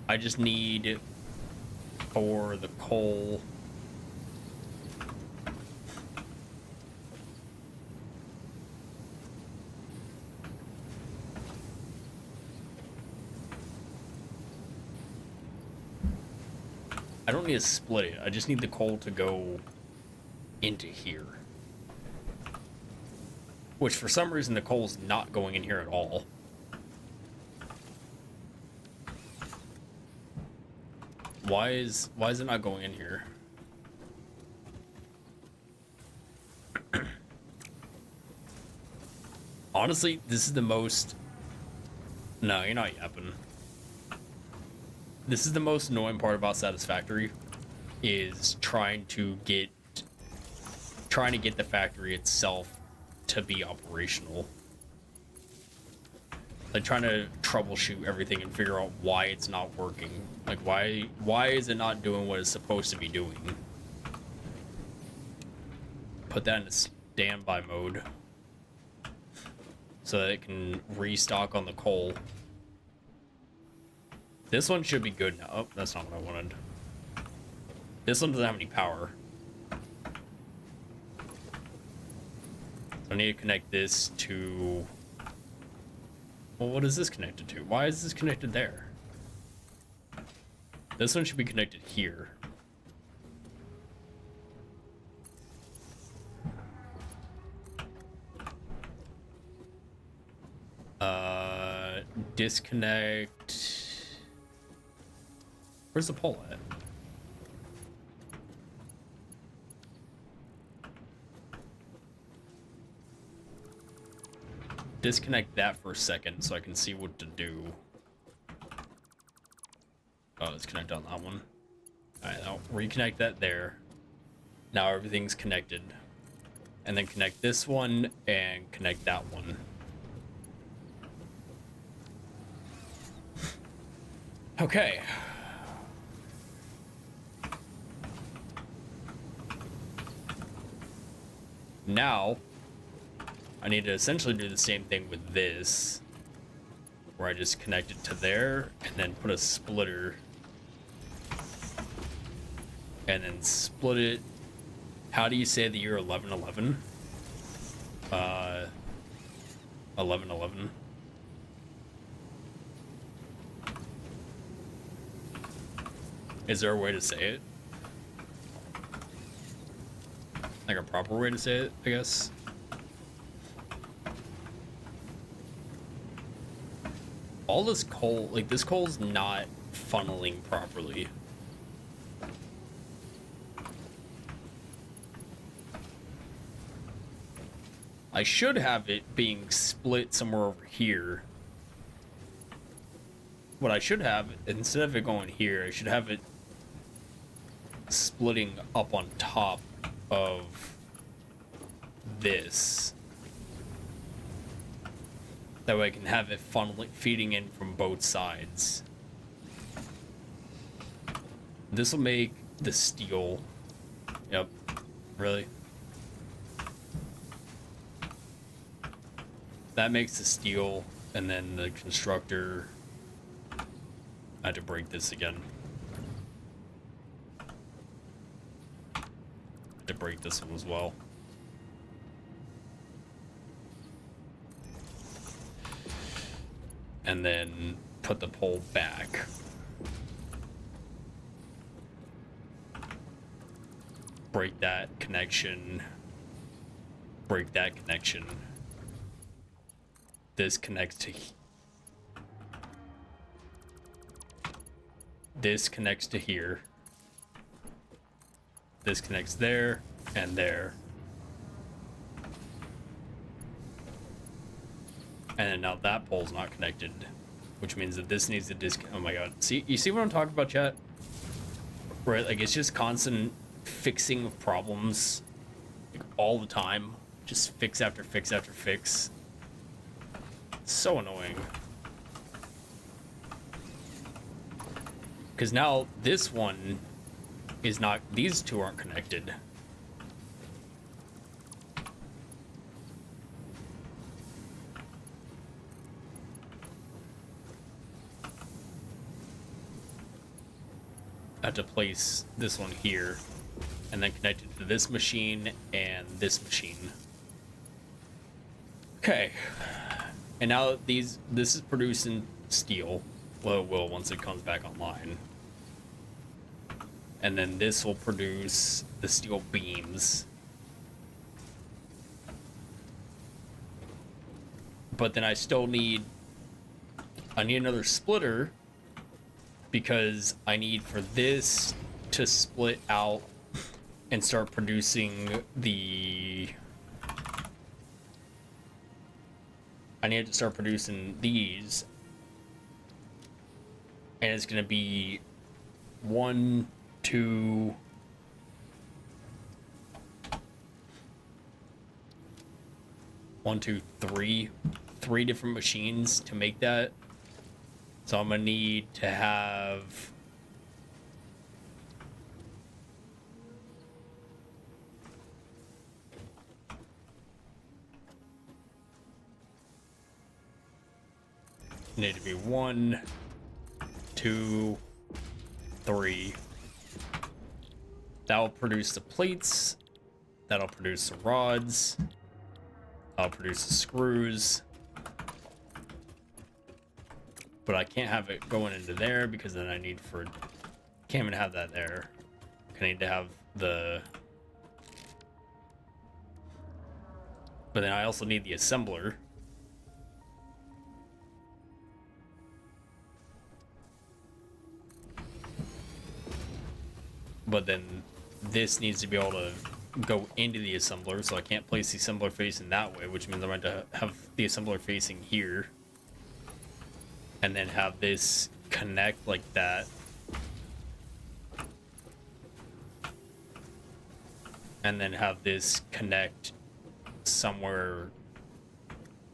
I just need for the coal. I don't need to split it. I just need the coal to go into here. Which, for some reason, the coal's not going in here at all. Why is it not going in here? Honestly, this is the most... No, you're not yapping. This is the most annoying part about Satisfactory, is trying to get the factory itself to be operational. Like trying to troubleshoot everything and figure out why it's not working. Like why is it not doing what it's supposed to be doing? Put that in a standby mode so that it can restock on the coal. This one should be good now. Oh, that's not what I wanted. This one doesn't have any power. So I need to connect this to... Well, what is this connected to? Why is this connected there? This one should be connected here. Disconnect... Where's the pole at? Disconnect that for a second so I can see what to do. Oh, let's connect on that one. Alright, I'll reconnect that there. Now everything's connected. And then connect this one and connect that one. Okay. Now, I need to essentially do the same thing with this, where I just connect it to there and then put a splitter and then split it. How do you say the year 1111? 1111. Is there a way to say it? Like a proper way to say it, I guess. All this coal, like this coal's not funneling properly. I should have it being split somewhere over here. What I should have, instead of it going here, I should have it splitting up on top of this. That way I can have it funneling, feeding in from both sides. This will make the steel. Yep. Really? That makes the steel, and then the constructor. I had to break this again. To break this one as well. And then put the pole back. Break that connection. Break that connection. This connects to this connects to here. This connects there and there. And then now that pole's not connected, which means that this needs to oh my god. See, you see what I'm talking about, chat? Right, like it's just constant fixing of problems, like all the time. Just fix after fix after fix. It's so annoying. Because now this one is not, these two aren't connected. I have to place this one here and then connect it to this machine and this machine. Okay. And now this is producing steel. Well, it will once it comes back online. And then this will produce the steel beams. But then I need another splitter because I need for this to split out and start producing the... I need to start producing these. And it's going to be 1, 2... One, two, three different machines to make that. So I'm gonna need to have need to be 1, 2, 3. That'll produce the plates. That'll produce the rods. I'll produce the screws, but I can't have it going into there because then I need for, can't even have that there. I need to have the, but then I also need the assembler. But then this needs to be able to go into the assembler, so I can't place the assembler facing that way, which means I'm going to have the assembler facing here. And then have this connect like that. and then have this connect somewhere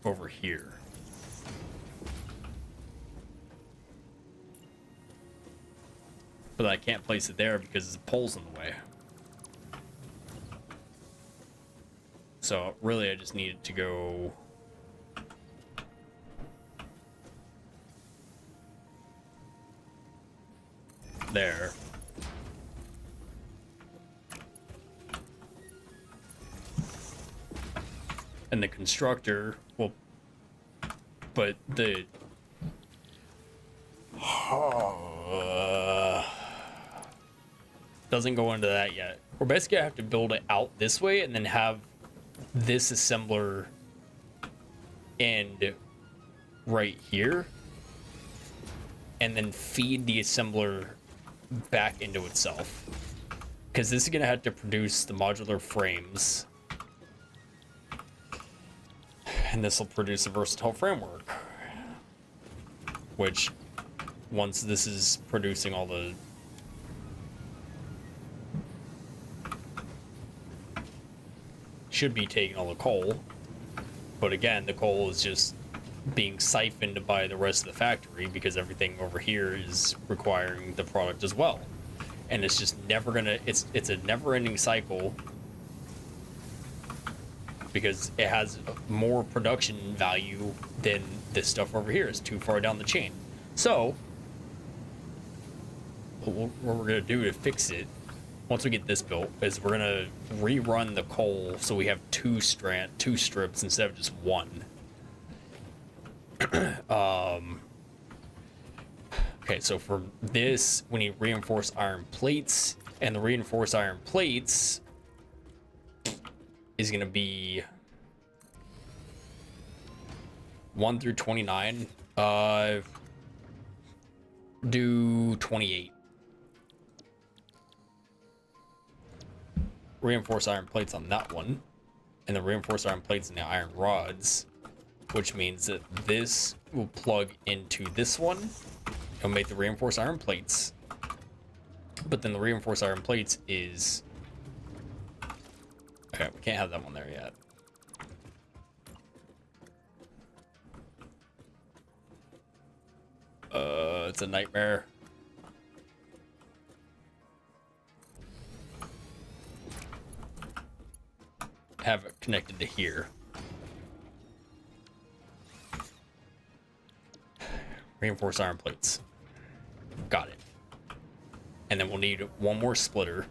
over here. But I can't place it there because the pole's in the way. So really I just needed to go there. And the constructor will, but the doesn't go into that yet. We're basically gonna have to build it out this way and then have this assembler end right here, and then feed the assembler back into itself, because this is gonna have to produce the modular frames, and this will produce a versatile framework, which once this is producing all the should be taking all the coal, but again the coal is just being siphoned by the rest of the factory because everything over here is requiring the product as well, and it's just never gonna, it's a never-ending cycle because it has more production value than this stuff over here. Is too far down the chain. So what we're gonna do to fix it once we get this built is we're gonna rerun the coal so we have two strips instead of just one. Okay, so for this we need reinforced iron plates, and the reinforced iron plates is gonna be 1 through 29. Do 28. Reinforced iron plates on that one, and the reinforced iron plates and the iron rods, which means that this will plug into this one. It'll make the reinforced iron plates, but then the reinforced iron plates is okay. We can't have that one there yet. It's a nightmare. Have it connected to here. Reinforced iron plates. Got it. And then we'll need one more splitter.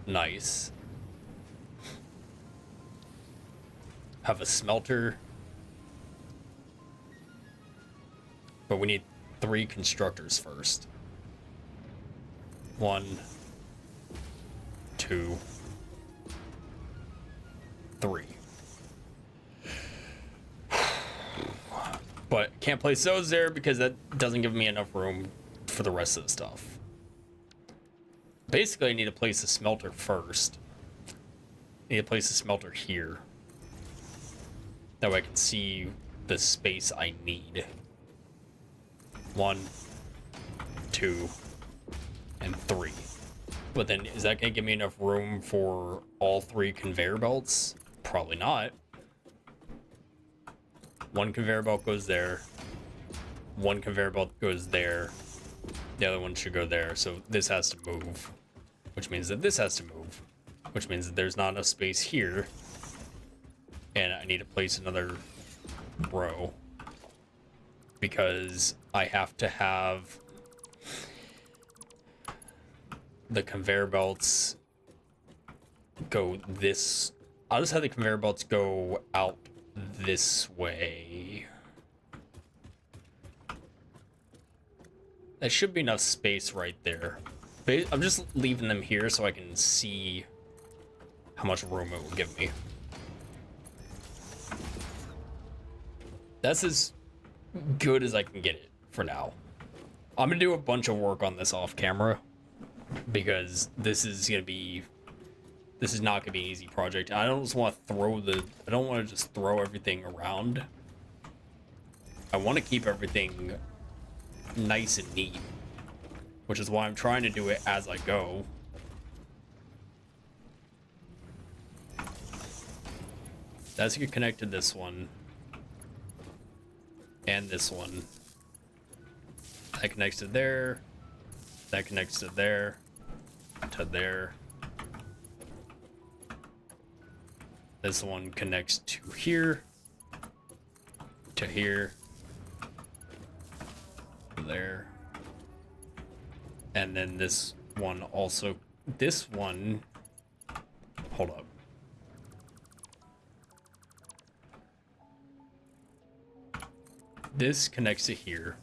Nice. Have a smelter. But we need 3 constructors first. 1, 2, 3. But can't place those there because that doesn't give me enough room for the rest of the stuff. Basically, I need to place the smelter first. I need to place the smelter here. That way I can see the space I need. 1, 2, and 3. But then is that gonna give me enough room for all 3 conveyor belts? Probably not. 1 conveyor belt goes there. 1 conveyor belt goes there. The other one should go there. So this has to move, which means that this has to move, which means that there's not enough space here. And I need to place another row because I have to have the conveyor belts go this. I'll just have the conveyor belts go out this way. That should be enough space right there. I'm just leaving them here so I can see how much room it will give me. That's as good as I can get it for now. I'm gonna do a bunch of work on this off camera because this is not gonna be an easy project. I don't just want to I don't want to just throw everything around. I want to keep everything nice and neat. which is why I'm trying to do it as I go. That's gonna connect to this one. And this one. That connects to there. That connects to there. To there. This one connects to here. To here. There. And then this one also. This one. Hold up. This connects to here.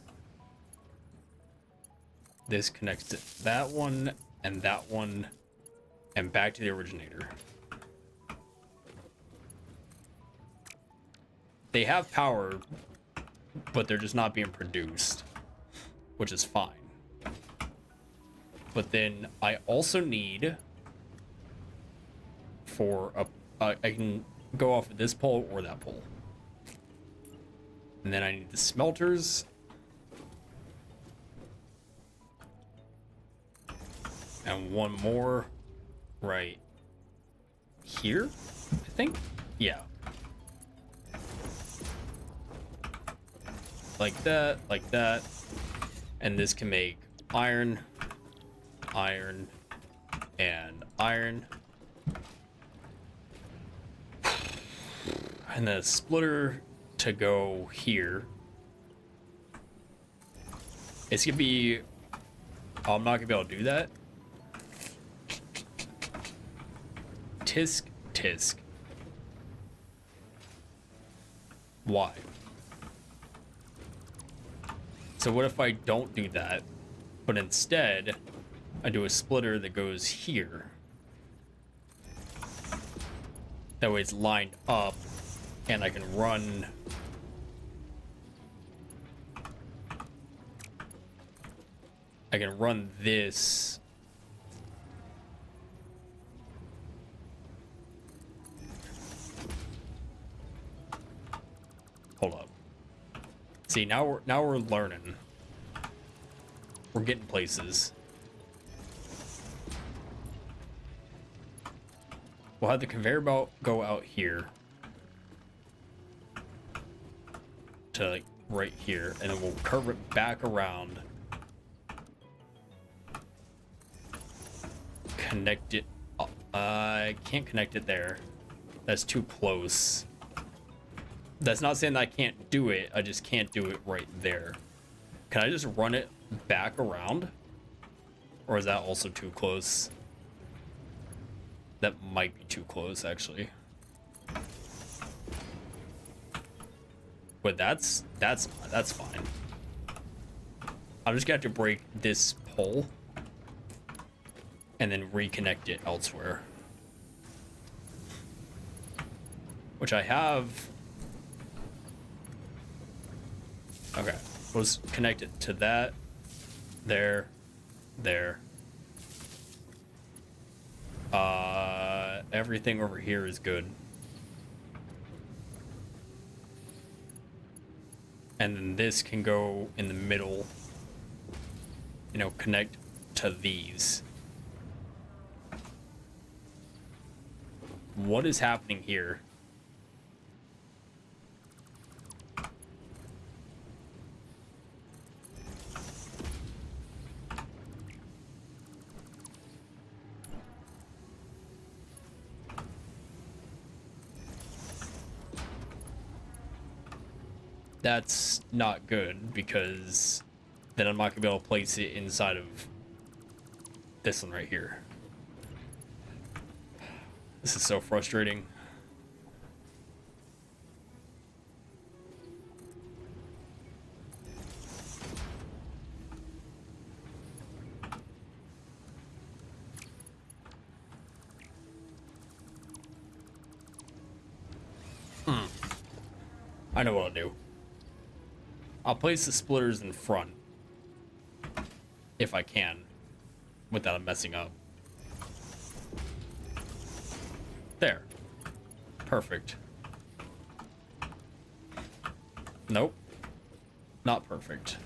This connects to that one and back to the originator. They have power, but they're just not being produced, which is fine. But then I also need for I can go off of this pole or that pole. And then I need the smelters. And one more right here, I think. Yeah. Like that, like that. And this can make iron, iron, and iron. And then a splitter to go here. It's gonna be, I'm not gonna be able to do that. Tisk, tisk. Why? So what if I don't do that, but instead I do a splitter that goes here? That way it's lined up and I can run. I can run this. Hold up. See, now we're learning. We're getting places. We'll have the conveyor belt go out here to like right here, and then we'll curve it back around. Connect it. I can't connect it there. That's too close. That's not saying that I can't do it. I just can't do it right there. Can I just run it back around? Or is that also too close? That might be too close, actually. But that's fine. I'm just gonna have to break this pole and then reconnect it elsewhere. Which I have. Okay, let's connect it to that. There. Everything over here is good. And then this can go in the middle. You know, connect to these. What is happening here? That's not good, because then I'm not gonna be able to place it inside of this one right here. This is so frustrating. I know what I'll do. I'll place the splitters in front, if I can, without messing up. There. Perfect. Nope. Not perfect.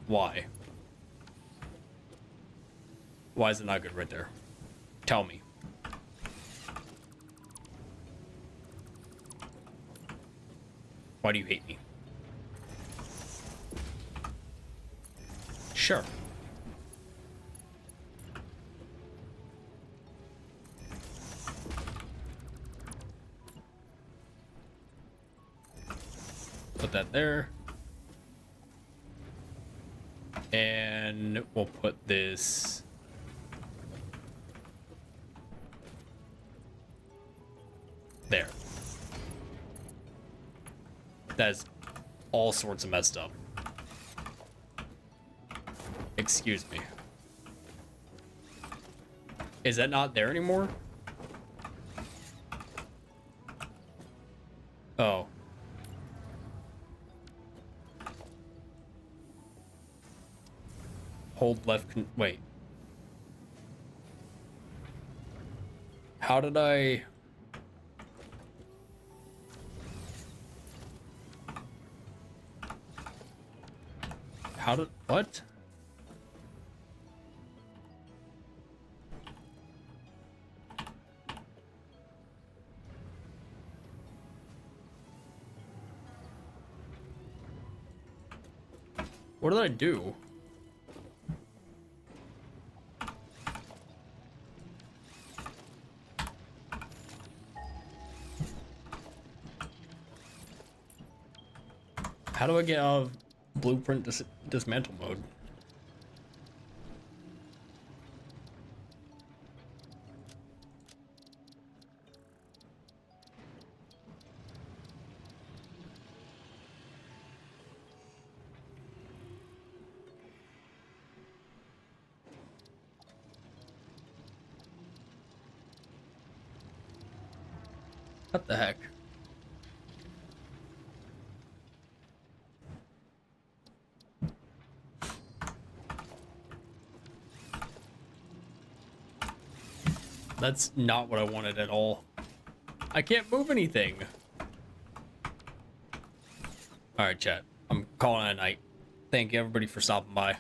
Why? Why is it not good right there? Tell me. Why do you hate me? Sure. Put that there. And we'll put this there. That's all sorts of messed up. Excuse me. Is that not there anymore? Oh. Hold left wait. How did I... How did... What? What did I do? How do I get out of blueprint dismantle mode? What the heck? That's not what I wanted at all. I can't move anything. Alright, chat. I'm calling it a night. Thank you, everybody, for stopping by.